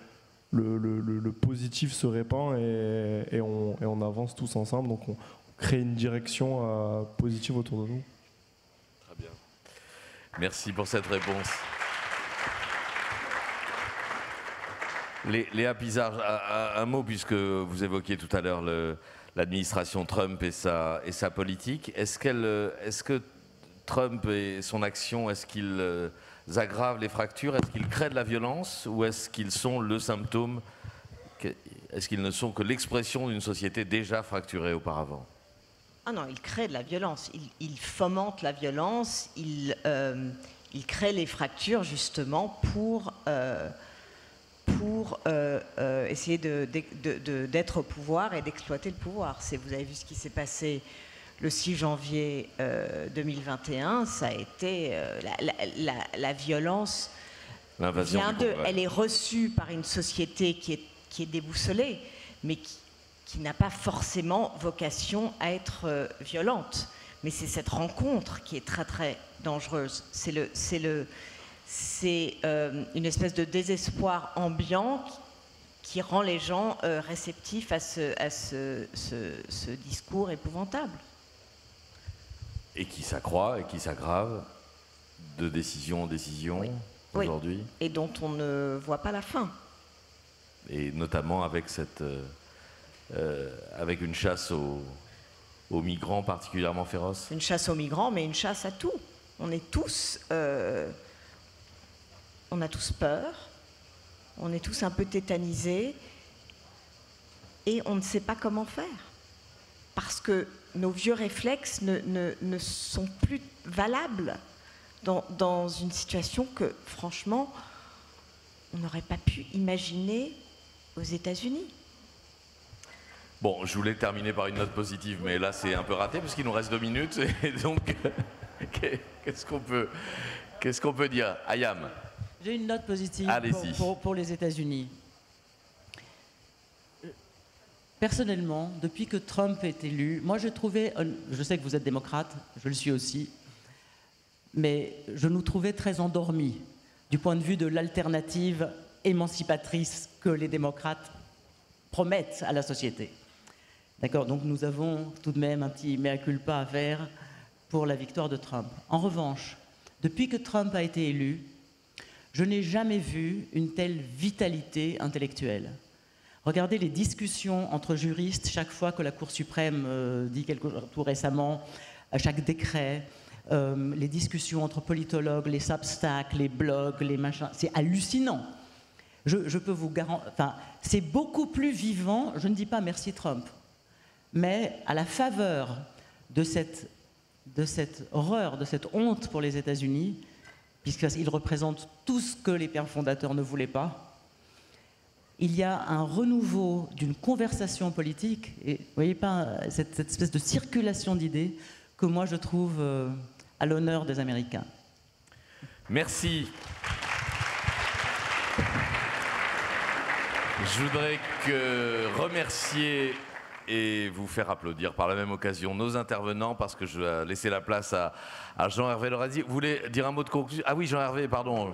le positif se répand et on avance tous ensemble. Donc on crée une direction positive autour de nous. Très bien. Merci pour cette réponse. Léa Pizarre, un mot, puisque vous évoquiez tout à l'heure l'administration Trump et sa politique. Est-ce que Trump et son action, est-ce qu'ils aggravent les fractures? Est-ce qu'ils créent de la violence? Ou est-ce qu'ils sont le symptôme? Est-ce qu'ils ne sont que l'expression d'une société déjà fracturée auparavant? Ah non, il crée de la violence. Il fomente la violence. Il crée les fractures justement pour essayer d'être au pouvoir et d'exploiter le pouvoir. Vous avez vu ce qui s'est passé le 6 janvier 2021, ça a été la violence vient d'eux. Elle est reçue par une société qui est déboussolée, mais qui n'a pas forcément vocation à être violente. Mais c'est cette rencontre qui est très très dangereuse. C'est une espèce de désespoir ambiant qui rend les gens réceptifs à ce discours épouvantable. Et qui s'accroît et qui s'aggrave de décision en décision aujourd'hui. Oui. Et dont on ne voit pas la fin. Et notamment avec avec une chasse aux migrants particulièrement féroce. Une chasse aux migrants, mais une chasse à tout. On est tous, on a tous peur, on est tous un peu tétanisés, et on ne sait pas comment faire. Parce que nos vieux réflexes ne sont plus valables dans une situation que, franchement, on n'aurait pas pu imaginer aux États-Unis. Bon, je voulais terminer par une note positive, mais là c'est un peu raté parce qu'il nous reste 2 minutes. Et donc, qu'est-ce qu'on peut dire? Ayam. J'ai une note positive pour les États-Unis. Personnellement, depuis que Trump est élu, moi je sais que vous êtes démocrate, je le suis aussi, mais je nous trouvais très endormis du point de vue de l'alternative émancipatrice que les démocrates promettent à la société. D'accord, donc nous avons tout de même un petit mea culpa à faire pour la victoire de Trump. En revanche, depuis que Trump a été élu, je n'ai jamais vu une telle vitalité intellectuelle. Regardez les discussions entre juristes chaque fois que la Cour suprême dit quelque chose, tout récemment, à chaque décret, les discussions entre politologues, les Substack, les blogs, les machins, c'est hallucinant. Je peux vous garantir, enfin, c'est beaucoup plus vivant, je ne dis pas merci Trump, mais à la faveur de cette horreur, de cette honte pour les États-Unis, puisqu'ils représentent tout ce que les pères fondateurs ne voulaient pas, il y a un renouveau d'une conversation politique, et vous voyez pas cette espèce de circulation d'idées que moi je trouve à l'honneur des Américains. Merci. Je voudrais remercier et vous faire applaudir par la même occasion nos intervenants, parce que je vais laisser la place à Jean-Hervé Lorenzi. Vous voulez dire un mot de conclusion? Ah oui, Jean-Hervé, pardon.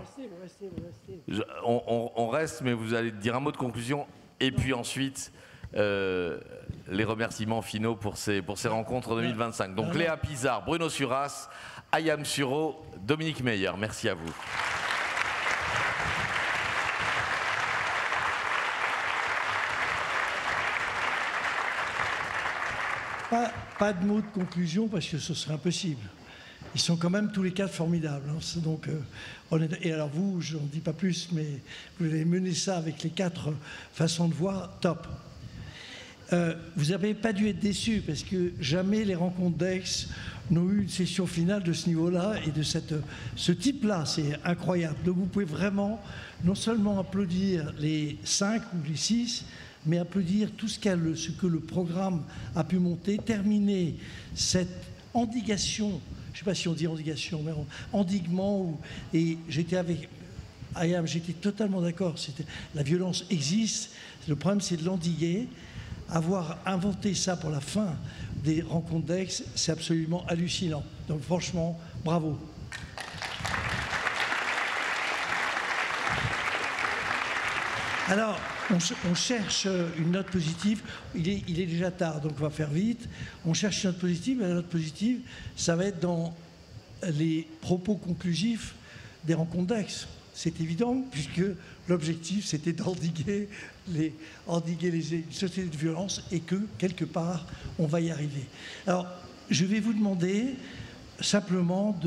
On reste, mais vous allez dire un mot de conclusion, et puis ensuite les remerciements finaux pour ces rencontres 2025. Donc Léa Pizarre, Bruno Suras, Ayam Suro, Dominique Meyer. Merci à vous. Pas de mots de conclusion parce que ce serait impossible. Ils sont quand même tous les quatre formidables. Hein. Donc, et alors vous, je n'en dis pas plus, mais vous allez mener ça avec les quatre façons de voir, top. Vous n'avez pas dû être déçus parce que jamais les rencontres d'Aix n'ont eu une session finale de ce niveau-là et de ce type-là. C'est incroyable. Donc vous pouvez vraiment non seulement applaudir les 5 ou les 6, mais applaudir tout ce que le programme a pu monter, terminer cette endiguation, je ne sais pas si on dit endiguation, mais endiguement, et j'étais avec Ayam, j'étais totalement d'accord, la violence existe, le problème c'est de l'endiguer. Avoir inventé ça pour la fin des rencontres d'Aix, c'est absolument hallucinant. Donc franchement, bravo. Alors, on cherche une note positive. Il est déjà tard, donc on va faire vite. On cherche une note positive, et la note positive, ça va être dans les propos conclusifs des rencontres d'Aix. C'est évident, puisque l'objectif, c'était d'endiguer une société de violence et que, quelque part, on va y arriver. Alors, je vais vous demander simplement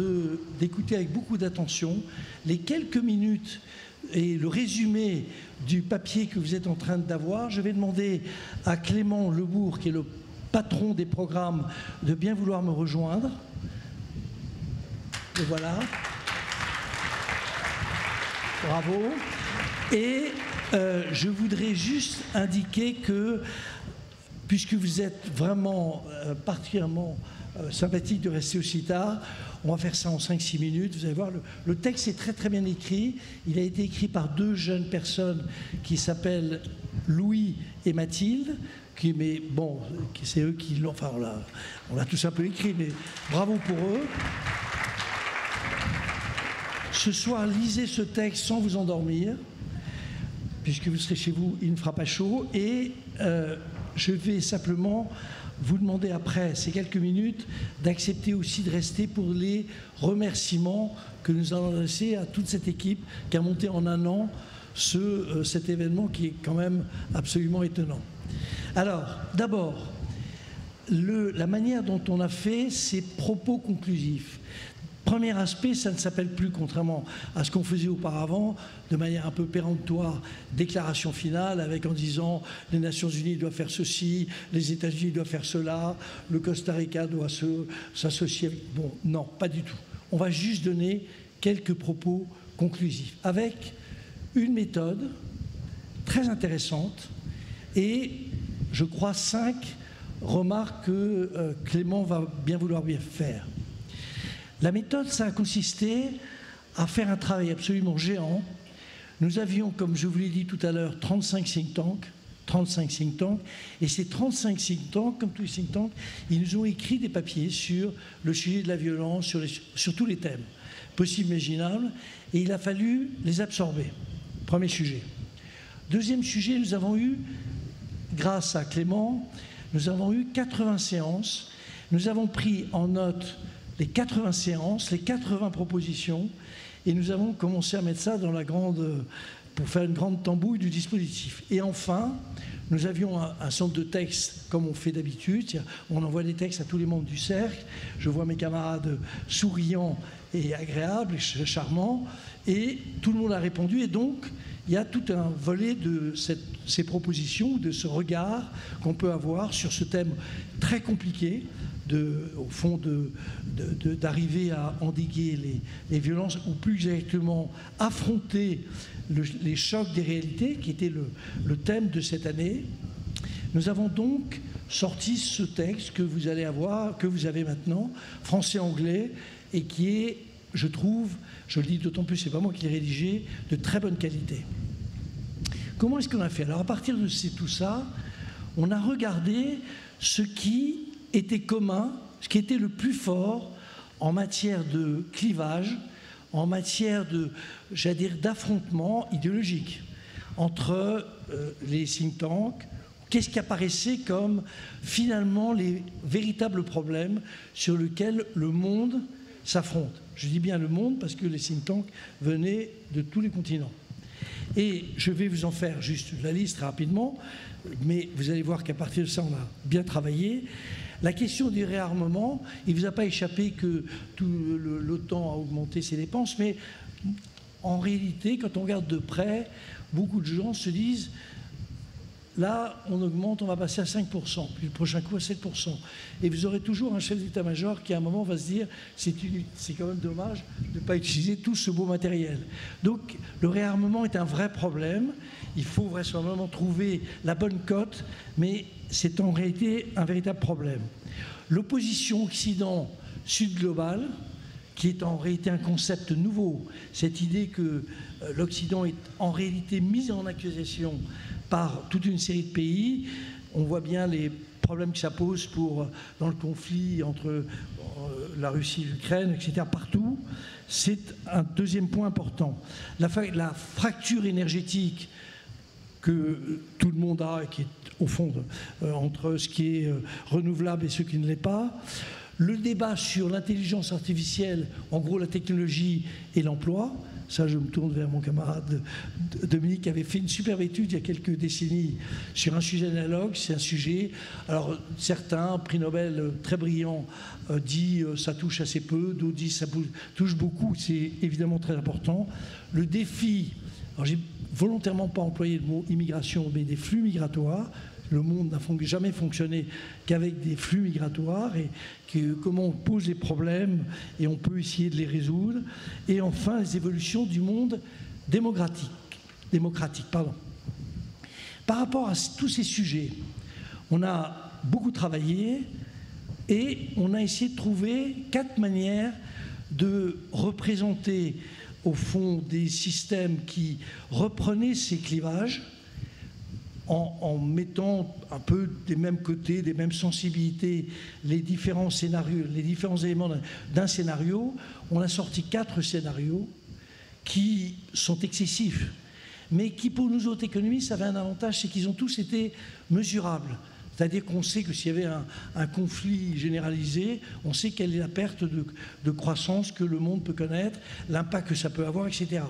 d'écouter avec beaucoup d'attention les quelques minutes et le résumé du papier que vous êtes en train d'avoir. Je vais demander à Clément Lebourg, qui est le patron des programmes, de bien vouloir me rejoindre. Et voilà. Bravo. Et je voudrais juste indiquer que, puisque vous êtes vraiment particulièrement sympathique de rester aussi tard, on va faire ça en 5-6 minutes. Vous allez voir, le texte est très très bien écrit. Il a été écrit par deux jeunes personnes qui s'appellent Louis et Mathilde. Mais bon, c'est eux qui l'ont... Enfin, on l'a tous un peu écrit, mais bravo pour eux. Ce soir, lisez ce texte sans vous endormir, puisque vous serez chez vous, il ne fera pas chaud. Et je vais simplement vous demander après ces quelques minutes d'accepter aussi de rester pour les remerciements que nous allons adresser à toute cette équipe qui a monté en un an cet événement qui est quand même absolument étonnant. Alors, d'abord, la manière dont on a fait ces propos conclusifs. Premier aspect, ça ne s'appelle plus, contrairement à ce qu'on faisait auparavant, de manière un peu péremptoire, déclaration finale, avec en disant les Nations Unies doivent faire ceci, les États-Unis doivent faire cela, le Costa Rica doit s'associer avec... Bon, non, pas du tout. On va juste donner quelques propos conclusifs, avec une méthode très intéressante et, je crois, 5 remarques que Clément va bien vouloir bien faire. La méthode, ça a consisté à faire un travail absolument géant. Nous avions, comme je vous l'ai dit tout à l'heure, 35 think tanks, et ces 35 think tanks, comme tous les think tanks, ils nous ont écrit des papiers sur le sujet de la violence, sur tous les thèmes possibles, imaginables, et il a fallu les absorber. Premier sujet. Deuxième sujet, nous avons eu, grâce à Clément, nous avons eu 80 séances. Nous avons pris en note les 80 séances, les 80 propositions, et nous avons commencé à mettre ça dans la grande pour faire une grande tambouille du dispositif. Et enfin, nous avions un centre de textes, comme on fait d'habitude. On envoie des textes à tous les membres du cercle. Je vois mes camarades souriants et agréables, et charmants. Et tout le monde a répondu. Et donc, il y a tout un volet de ces propositions, de ce regard qu'on peut avoir sur ce thème très compliqué, au fond, d'arriver à endiguer les violences, ou plus exactement affronter les chocs des réalités, qui était le thème de cette année. Nous avons donc sorti ce texte que vous allez avoir, que vous avez maintenant, français-anglais, et qui est, je trouve, je le dis d'autant plus, c'est pas moi qui l'ai rédigé, de très bonne qualité. Comment est-ce qu'on a fait? Alors à partir de tout ça, on a regardé ce qui était commun, ce qui était le plus fort en matière de clivage, en matière j'allais dire, d'affrontement idéologique entre les think tanks. Qu'est-ce qui apparaissait comme finalement les véritables problèmes sur lesquels le monde s'affronte? Je dis bien le monde parce que les think tanks venaient de tous les continents. Et je vais vous en faire juste la liste très rapidement, mais vous allez voir qu'à partir de ça, on a bien travaillé. La question du réarmement, il ne vous a pas échappé que l'OTAN a augmenté ses dépenses, mais en réalité, quand on regarde de près, beaucoup de gens se disent là, on augmente, on va passer à 5%, puis le prochain coup à 7%. Et vous aurez toujours un chef d'état-major qui, à un moment, va se dire c'est quand même dommage de ne pas utiliser tout ce beau matériel. Donc, le réarmement est un vrai problème. Il faut vraisemblablement trouver la bonne cote, mais c'est en réalité un véritable problème. L'opposition Occident-Sud global, qui est en réalité un concept nouveau, cette idée que l'Occident est en réalité mis en accusation par toute une série de pays. On voit bien les problèmes que ça pose dans le conflit entre la Russie et l'Ukraine, etc., partout. C'est un deuxième point important. La fracture énergétique que tout le monde a, et qui est au fond entre ce qui est renouvelable et ce qui ne l'est pas. Le débat sur l'intelligence artificielle, en gros la technologie et l'emploi. Ça, je me tourne vers mon camarade Dominique, qui avait fait une superbe étude il y a quelques décennies sur un sujet analogue. C'est un sujet, alors certains, prix Nobel très brillants, disent ça touche assez peu, d'autres disent ça touche beaucoup. C'est évidemment très important. Le défi, alors j'ai volontairement pas employé le mot immigration, mais des flux migratoires. Le monde n'a jamais fonctionné qu'avec des flux migratoires, et comment on pose les problèmes et on peut essayer de les résoudre. Et enfin, les évolutions du monde démocratique. Par rapport à tous ces sujets, on a beaucoup travaillé et on a essayé de trouver 4 manières de représenter au fond des systèmes qui reprenaient ces clivages, en mettant un peu des mêmes côtés, des mêmes sensibilités, les différents scénarios, les différents éléments d'un scénario. On a sorti 4 scénarios qui sont excessifs, mais qui, pour nous autres économistes, avaient un avantage, c'est qu'ils ont tous été mesurables. C'est-à-dire qu'on sait que s'il y avait un conflit généralisé, on sait quelle est la perte de croissance que le monde peut connaître, l'impact que ça peut avoir, etc.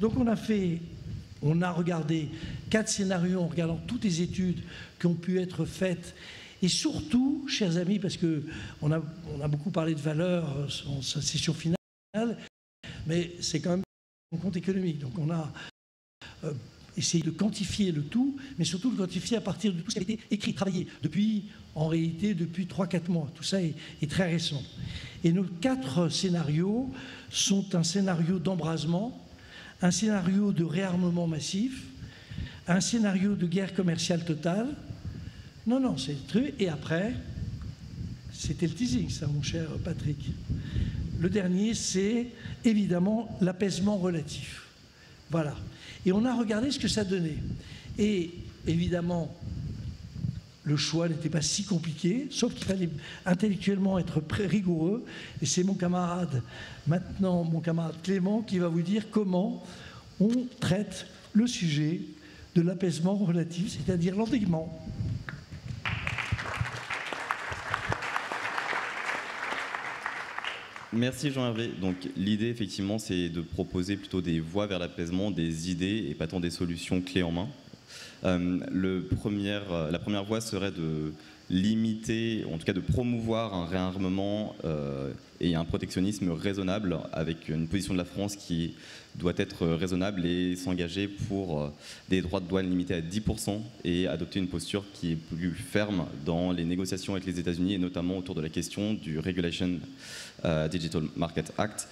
Donc on a regardé 4 scénarios en regardant toutes les études qui ont pu être faites. Et surtout, chers amis, parce qu'on a beaucoup parlé de valeurs en sa session finale, mais c'est quand même un compte économique. Donc on a essayé de quantifier le tout, mais surtout de quantifier à partir de tout ce qui a été écrit, travaillé, en réalité depuis 3-4 mois. Tout ça est très récent. Et nos 4 scénarios sont un scénario d'embrasement, un scénario de réarmement massif, un scénario de guerre commerciale totale. Non, c'est le truc. Et après, c'était le teasing, ça, mon cher Patrick. Le dernier, c'est évidemment l'apaisement relatif. Voilà. Et on a regardé ce que ça donnait. Et évidemment, le choix n'était pas si compliqué, sauf qu'il fallait intellectuellement être rigoureux. Et c'est mon camarade Clément, qui va vous dire comment on traite le sujet de l'apaisement relatif, c'est-à-dire l'endiguement. Merci Jean-Hervé. Donc l'idée effectivement c'est de proposer plutôt des voies vers l'apaisement, des idées et pas tant des solutions clés en main. La première voie serait de limiter, en tout cas de promouvoir un réarmement et un protectionnisme raisonnable, avec une position de la France qui doit être raisonnable et s'engager pour des droits de douane limités à 10% et adopter une posture qui est plus ferme dans les négociations avec les États-Unis et notamment autour de la question du Regulation Digital Market Act.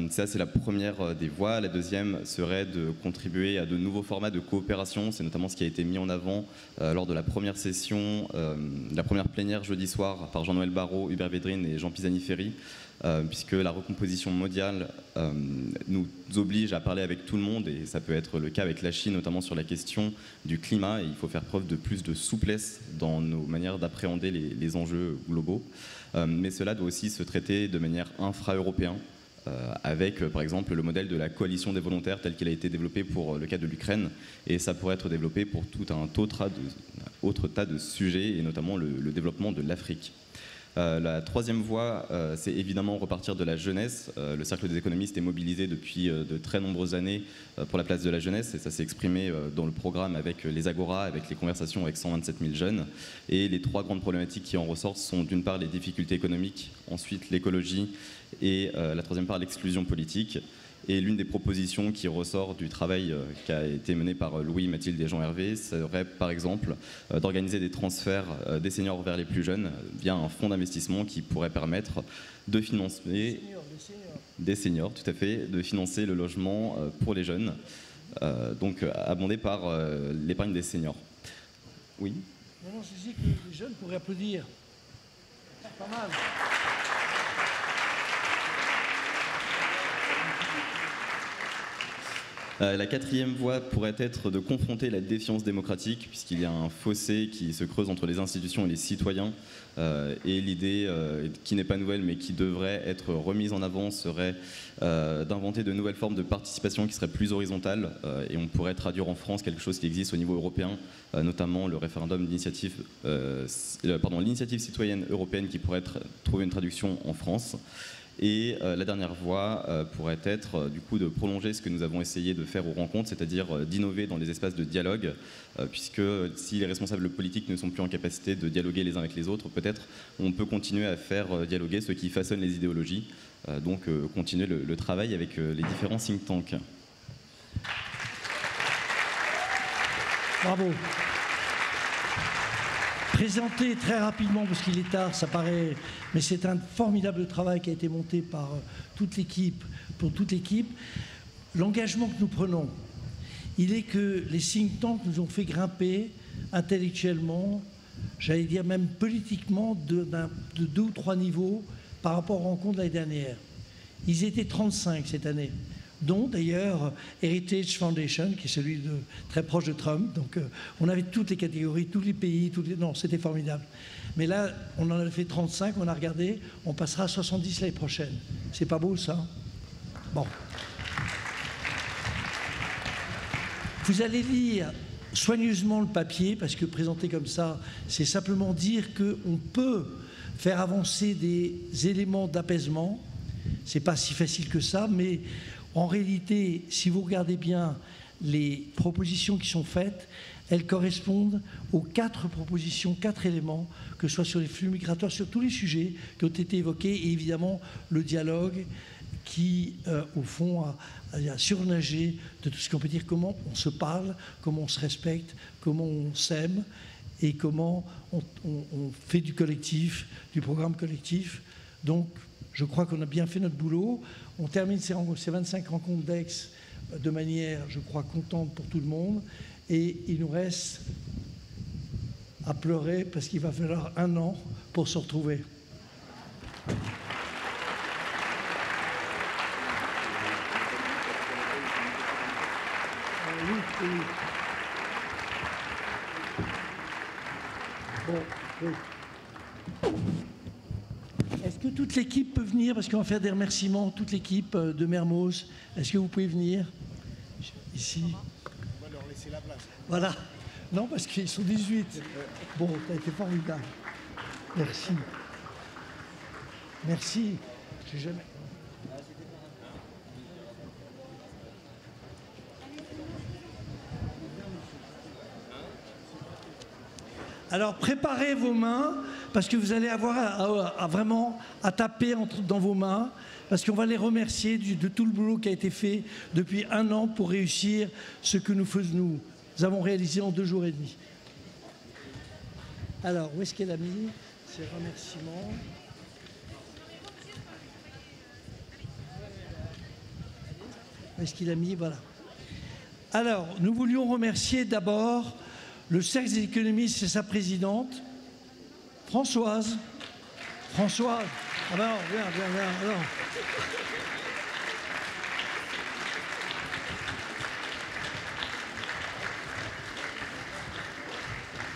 Ça, c'est la première des voies. La deuxième serait de contribuer à de nouveaux formats de coopération. C'est notamment ce qui a été mis en avant lors de la première session, la première plénière jeudi soir par Jean-Noël Barrot, Hubert Védrine et Jean Pisani-Ferry, puisque la recomposition mondiale nous oblige à parler avec tout le monde, et ça peut être le cas avec la Chine, notamment sur la question du climat, et il faut faire preuve de plus de souplesse dans nos manières d'appréhender les enjeux globaux. Mais cela doit aussi se traiter de manière infra-européenne, avec par exemple le modèle de la coalition des volontaires tel qu'il a été développé pour le cas de l'Ukraine, et ça pourrait être développé pour tout un autre tas de sujets, et notamment le développement de l'Afrique. La troisième voie, c'est évidemment repartir de la jeunesse. Le Cercle des économistes est mobilisé depuis de très nombreuses années pour la place de la jeunesse, et ça s'est exprimé dans le programme avec les Agora, avec les conversations avec 127 000 jeunes. Et les trois grandes problématiques qui en ressortent sont d'une part les difficultés économiques, ensuite l'écologie et la troisième part l'exclusion politique. Et l'une des propositions qui ressort du travail qui a été mené par Louis, Mathilde et Jean-Hervé serait par exemple d'organiser des transferts des seniors vers les plus jeunes via un fonds d'investissement qui pourrait permettre de financer des seniors, tout à fait, de financer le logement pour les jeunes, donc abondé par l'épargne des seniors. Oui. Non, je dis que les jeunes pourraient applaudir. C'est pas mal. La quatrième voie pourrait être de confronter la défiance démocratique, puisqu'il y a un fossé qui se creuse entre les institutions et les citoyens. Et l'idée, qui n'est pas nouvelle, mais qui devrait être remise en avant, serait d'inventer de nouvelles formes de participation qui seraient plus horizontales. Et on pourrait traduire en France quelque chose qui existe au niveau européen, notamment le référendum d'initiative, l'initiative citoyenne européenne qui pourrait trouver une traduction en France. Et la dernière voie pourrait être du coup de prolonger ce que nous avons essayé de faire aux rencontres, c'est-à-dire d'innover dans les espaces de dialogue, puisque si les responsables politiques ne sont plus en capacité de dialoguer les uns avec les autres, peut-être on peut continuer à faire dialoguer ceux qui façonnent les idéologies, donc continuer le travail avec les différents think tanks. Bravo. Présenter très rapidement, parce qu'il est tard, ça paraît, mais c'est un formidable travail qui a été monté par toute l'équipe, pour toute l'équipe. L'engagement que nous prenons, il est que les think tanks nous ont fait grimper intellectuellement, j'allais dire même politiquement, de 2 ou 3 niveaux par rapport aux rencontres de l'année dernière. Ils étaient 35 cette année, dont d'ailleurs Heritage Foundation, qui est celui très proche de Trump. Donc on avait toutes les catégories, tous les pays, non, c'était formidable. Mais là, on en a fait 35, on a regardé, on passera à 70 l'année prochaine. C'est pas beau ça? Bon. Vous allez lire soigneusement le papier, parce que présenté comme ça, c'est simplement dire qu'on peut faire avancer des éléments d'apaisement. C'est pas si facile que ça, mais en réalité, si vous regardez bien les propositions qui sont faites, elles correspondent aux 4 propositions, 4 éléments, que ce soit sur les flux migratoires, sur tous les sujets qui ont été évoqués, et évidemment le dialogue qui, au fond, a surnagé de tout ce qu'on peut dire, comment on se parle, comment on se respecte, comment on s'aime, et comment on fait du collectif, du programme collectif. Donc, je crois qu'on a bien fait notre boulot. On termine ces 25 rencontres d'Aix de manière, je crois, contente pour tout le monde. Et il nous reste à pleurer parce qu'il va falloir 1 an pour se retrouver. Oui. Bon, oui. Est-ce que toute l'équipe peut venir? Parce qu'on va faire des remerciements, toute l'équipe de Mermoz. Est-ce que vous pouvez venir ici? On va leur laisser la place. Voilà. Non, parce qu'ils sont 18. Bon, ça a été formidable. Merci. Merci. Je sais jamais. Alors préparez vos mains parce que vous allez avoir vraiment à taper dans vos mains parce qu'on va les remercier de tout le boulot qui a été fait depuis 1 an pour réussir ce que nous avons réalisé en 2 jours et demi. Alors, où est-ce qu'elle a mis ces remerciements? Où est-ce qu'il a mis? Voilà. Alors, nous voulions remercier d'abord le Cercle des économistes et sa présidente, Françoise. Françoise. Ah ben non, viens.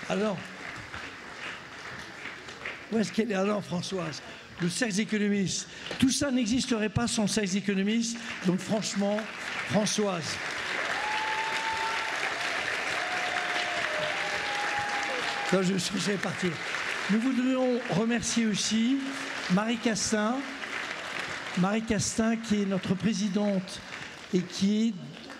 Alors, où est-ce qu'elle est? Alors, Françoise, le Cercle des économistes. Tout ça n'existerait pas sans le Cercle des économistes. Donc, franchement, Françoise. Non, je vais partir. Nous voudrions remercier aussi Marie Castin. Marie Castin, qui est notre présidente et qui est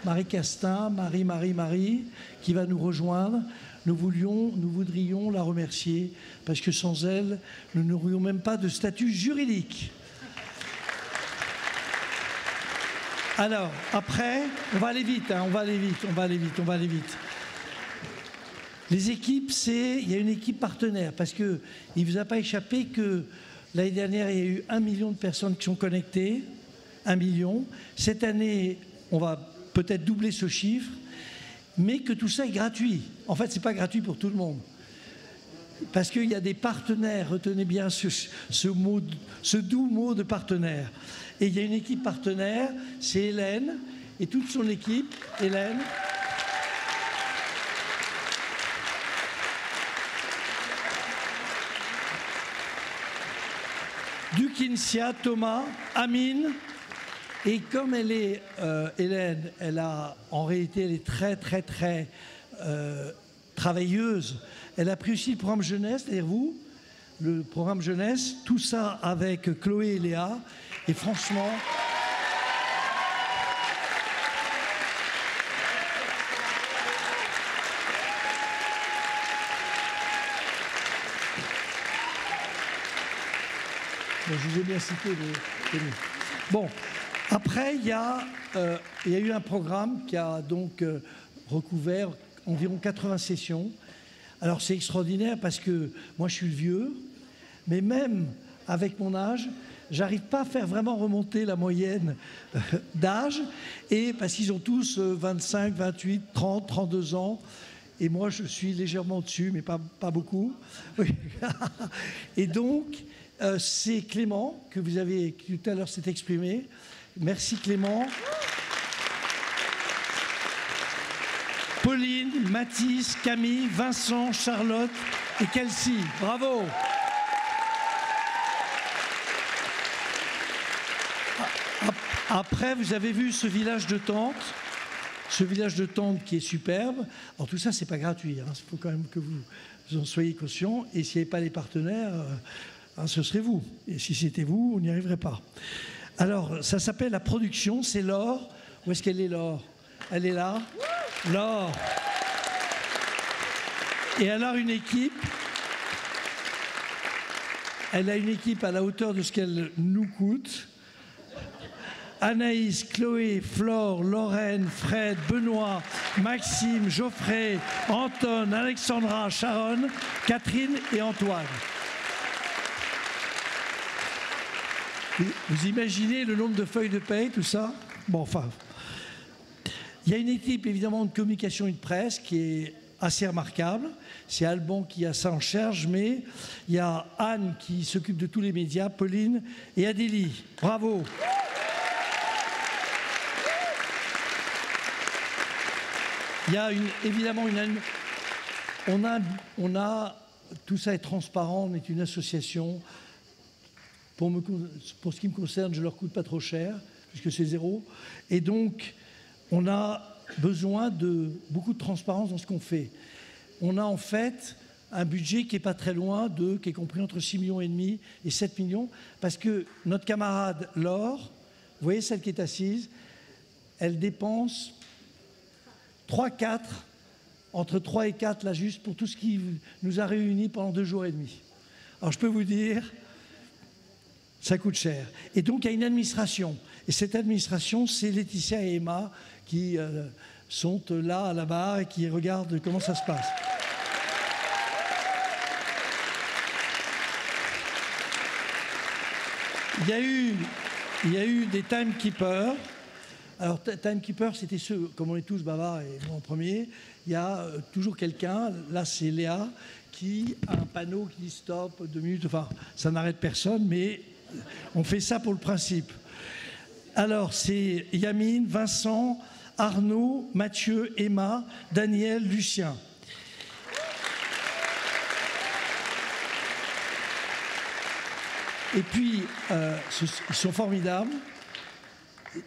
Marie Castin, Marie, qui va nous rejoindre. Nous voudrions la remercier parce que sans elle, nous n'aurions même pas de statut juridique. Alors, après, on va aller vite, on va aller vite. Les équipes, il y a une équipe partenaire parce qu'il ne vous a pas échappé que l'année dernière, il y a eu 1 million de personnes qui sont connectées. 1 million. Cette année, on va peut-être doubler ce chiffre, mais que tout ça est gratuit. En fait, ce n'est pas gratuit pour tout le monde. Parce qu'il y a des partenaires, retenez bien ce doux mot de partenaire. Et il y a une équipe partenaire, c'est Hélène, et toute son équipe, Hélène. Dukinsia, Thomas, Amine. Et comme elle est, Hélène, en réalité, elle est très travailleuse. Elle a pris aussi le programme jeunesse, c'est-à-dire vous, le programme jeunesse, tout ça avec Chloé et Léa. Et franchement... Bon, je vous ai bien cité les... Bon, après, il y a eu un programme qui a donc recouvert environ 80 sessions. Alors, c'est extraordinaire parce que moi, je suis le vieux, mais même avec mon âge, j'arrive pas à faire vraiment remonter la moyenne d'âge, et parce qu'ils ont tous 25, 28, 30, 32 ans. Et moi, je suis légèrement dessus, mais pas beaucoup. Et donc... c'est Clément, que vous avez, qui tout à l'heure s'est exprimé. Merci Clément. Pauline, Mathis, Camille, Vincent, Charlotte et Kelsey. Bravo. Après, vous avez vu ce village de tentes. Ce village de tentes qui est superbe. Alors tout ça, c'est pas gratuit. Il faut quand même que vous en soyez conscients. Et s'il n'y avait pas les partenaires... ce serait vous. Et si c'était vous, on n'y arriverait pas. Alors, ça s'appelle la production, c'est Laure. Où est-ce qu'elle est, Laure? Elle est là. Laure. Et elle a une équipe. Elle a une équipe à la hauteur de ce qu'elle nous coûte. Anaïs, Chloé, Flore, Lorraine, Fred, Benoît, Maxime, Geoffrey, Anton, Alexandra, Sharon, Catherine et Antoine. Vous imaginez le nombre de feuilles de paie, tout ça? Bon, enfin. Il y a une équipe, évidemment, de communication et de presse qui est assez remarquable. C'est Alban qui a ça en charge, mais il y a Anne qui s'occupe de tous les médias, Pauline et Adélie. Bravo! Il y a évidemment une... On a... Tout ça est transparent, on est une association... Pour ce qui me concerne, je ne leur coûte pas trop cher, puisque c'est 0. Et donc, on a besoin de beaucoup de transparence dans ce qu'on fait. On a en fait un budget qui n'est pas très loin qui est compris entre 6,5 millions et 7 millions, parce que notre camarade Laure, vous voyez celle qui est assise, elle dépense 3-4, entre 3 et 4, là juste, pour tout ce qui nous a réunis pendant 2 jours et demi. Alors je peux vous dire, ça coûte cher. Et donc il y a une administration. Et cette administration, c'est Laetitia et Emma qui sont là à la barre et qui regardent comment ça se passe. Il y a eu des timekeepers. Alors, timekeepers, c'était ceux, comme on est tous bavards et moi en premier, il y a toujours quelqu'un, là c'est Léa, qui a un panneau qui dit stop, 2 minutes, enfin, ça n'arrête personne, mais on fait ça pour le principe. Alors, c'est Yamine, Vincent, Arnaud, Mathieu, Emma, Daniel, Lucien. Et puis, ils sont formidables.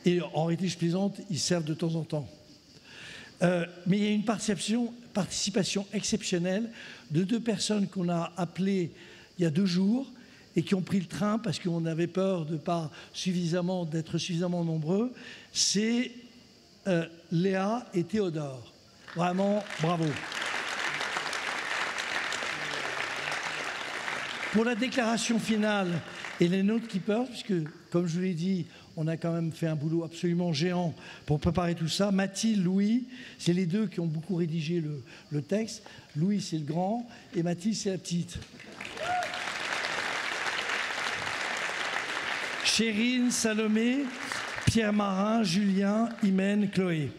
Et en réalité, je plaisante, ils servent de temps en temps. Mais il y a une participation exceptionnelle de 2 personnes qu'on a appelées il y a 2 jours et qui ont pris le train parce qu'on avait peur d'être suffisamment nombreux. C'est Léa et Théodore. Vraiment, bravo. Pour la déclaration finale et les notes qui peuvent, puisque, comme je vous l'ai dit, on a quand même fait un boulot absolument géant pour préparer tout ça. Mathilde, Louis, c'est les 2 qui ont beaucoup rédigé le texte. Louis, c'est le grand, et Mathilde, c'est la petite. Chérine, Salomé, Pierre Marin, Julien, Imen, Chloé.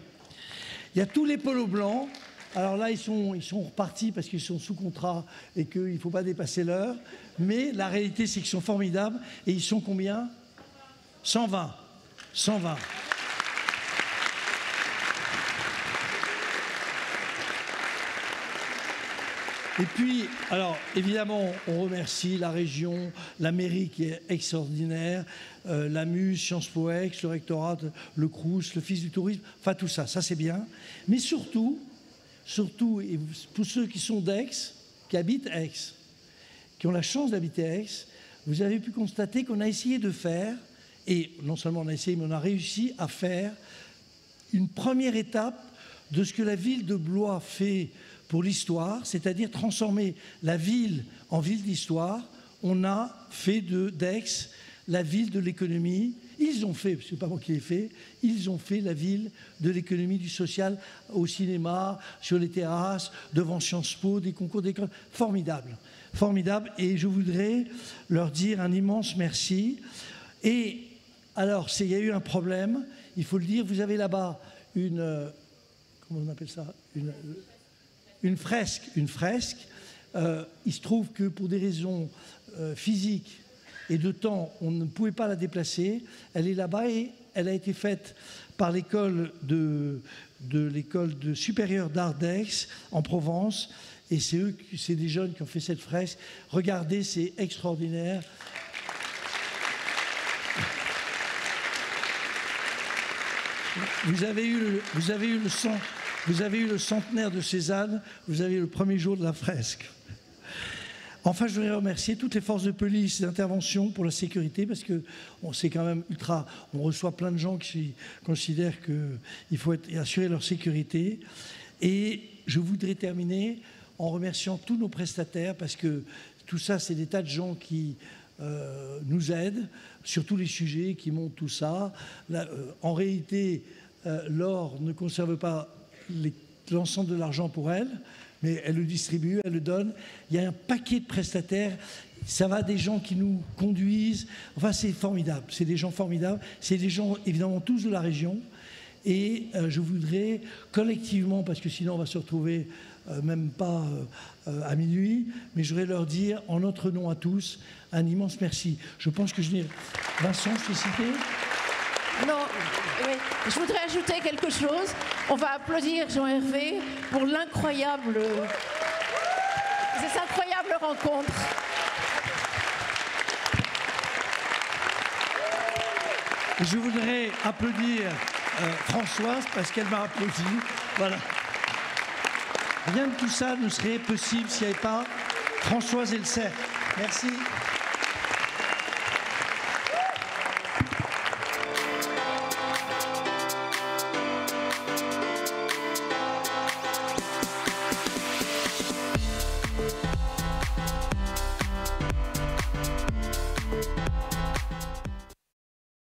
Il y a tous les polos blancs. Alors là, ils sont repartis parce qu'ils sont sous contrat et qu'il ne faut pas dépasser l'heure. Mais la réalité, c'est qu'ils sont formidables. Et ils sont combien ? 120. 120. Et puis, alors, évidemment, on remercie la région, la mairie qui est extraordinaire, la Muse, Sciences Po Aix, le rectorat, le Crous, l'Office du tourisme, enfin tout ça, ça c'est bien. Mais surtout, et pour ceux qui sont d'Aix, qui habitent Aix, qui ont la chance d'habiter Aix, vous avez pu constater qu'on a essayé de faire, et non seulement on a essayé, mais on a réussi à faire une première étape de ce que la ville de Blois fait pour l'histoire, c'est-à-dire transformer la ville en ville d'histoire. On a fait d'Aix la ville de l'économie. Ils ont fait, c'est pas moi qui l'ai fait, ils ont fait la ville de l'économie, du social, au cinéma, sur les terrasses, devant Sciences Po, des concours d'école. Formidable, formidable. Et je voudrais leur dire un immense merci. Et alors, il y a eu un problème, il faut le dire, vous avez là-bas comment on appelle ça ? Une fresque. Il se trouve que pour des raisons physiques et de temps, on ne pouvait pas la déplacer. Elle est là-bas et elle a été faite par l'école supérieure d'art d'Aix en Provence. Et c'est des jeunes qui ont fait cette fresque. Regardez, c'est extraordinaire. Vous avez eu le centenaire de Cézanne, vous avez eu le premier jour de la fresque. Enfin, je voudrais remercier toutes les forces de police d'intervention pour la sécurité, parce que c'est quand même on reçoit plein de gens qui considèrent qu'il faut assurer leur sécurité. Et je voudrais terminer en remerciant tous nos prestataires, parce que tout ça, c'est des tas de gens qui nous aident sur tous les sujets, qui montent tout ça. En réalité, Laure ne conserve pas l'ensemble de l'argent pour elle, mais elle le distribue, elle le donne. Il y a un paquet de prestataires, ça va des gens qui nous conduisent. Enfin, c'est formidable, c'est des gens formidables. C'est des gens, évidemment, tous de la région. Et je voudrais collectivement, parce que sinon on va se retrouver même pas à minuit, mais je voudrais leur dire, en notre nom à tous, un immense merci. Je pense que je vais... Vincent, je t'ai cité ? Non, oui. Je voudrais ajouter quelque chose. On va applaudir Jean-Hervé pour cette incroyable rencontre. Je voudrais applaudir Françoise parce qu'elle m'a applaudi. Voilà. Rien de tout ça ne serait possible s'il n'y avait pas Françoise et le cercle. Merci.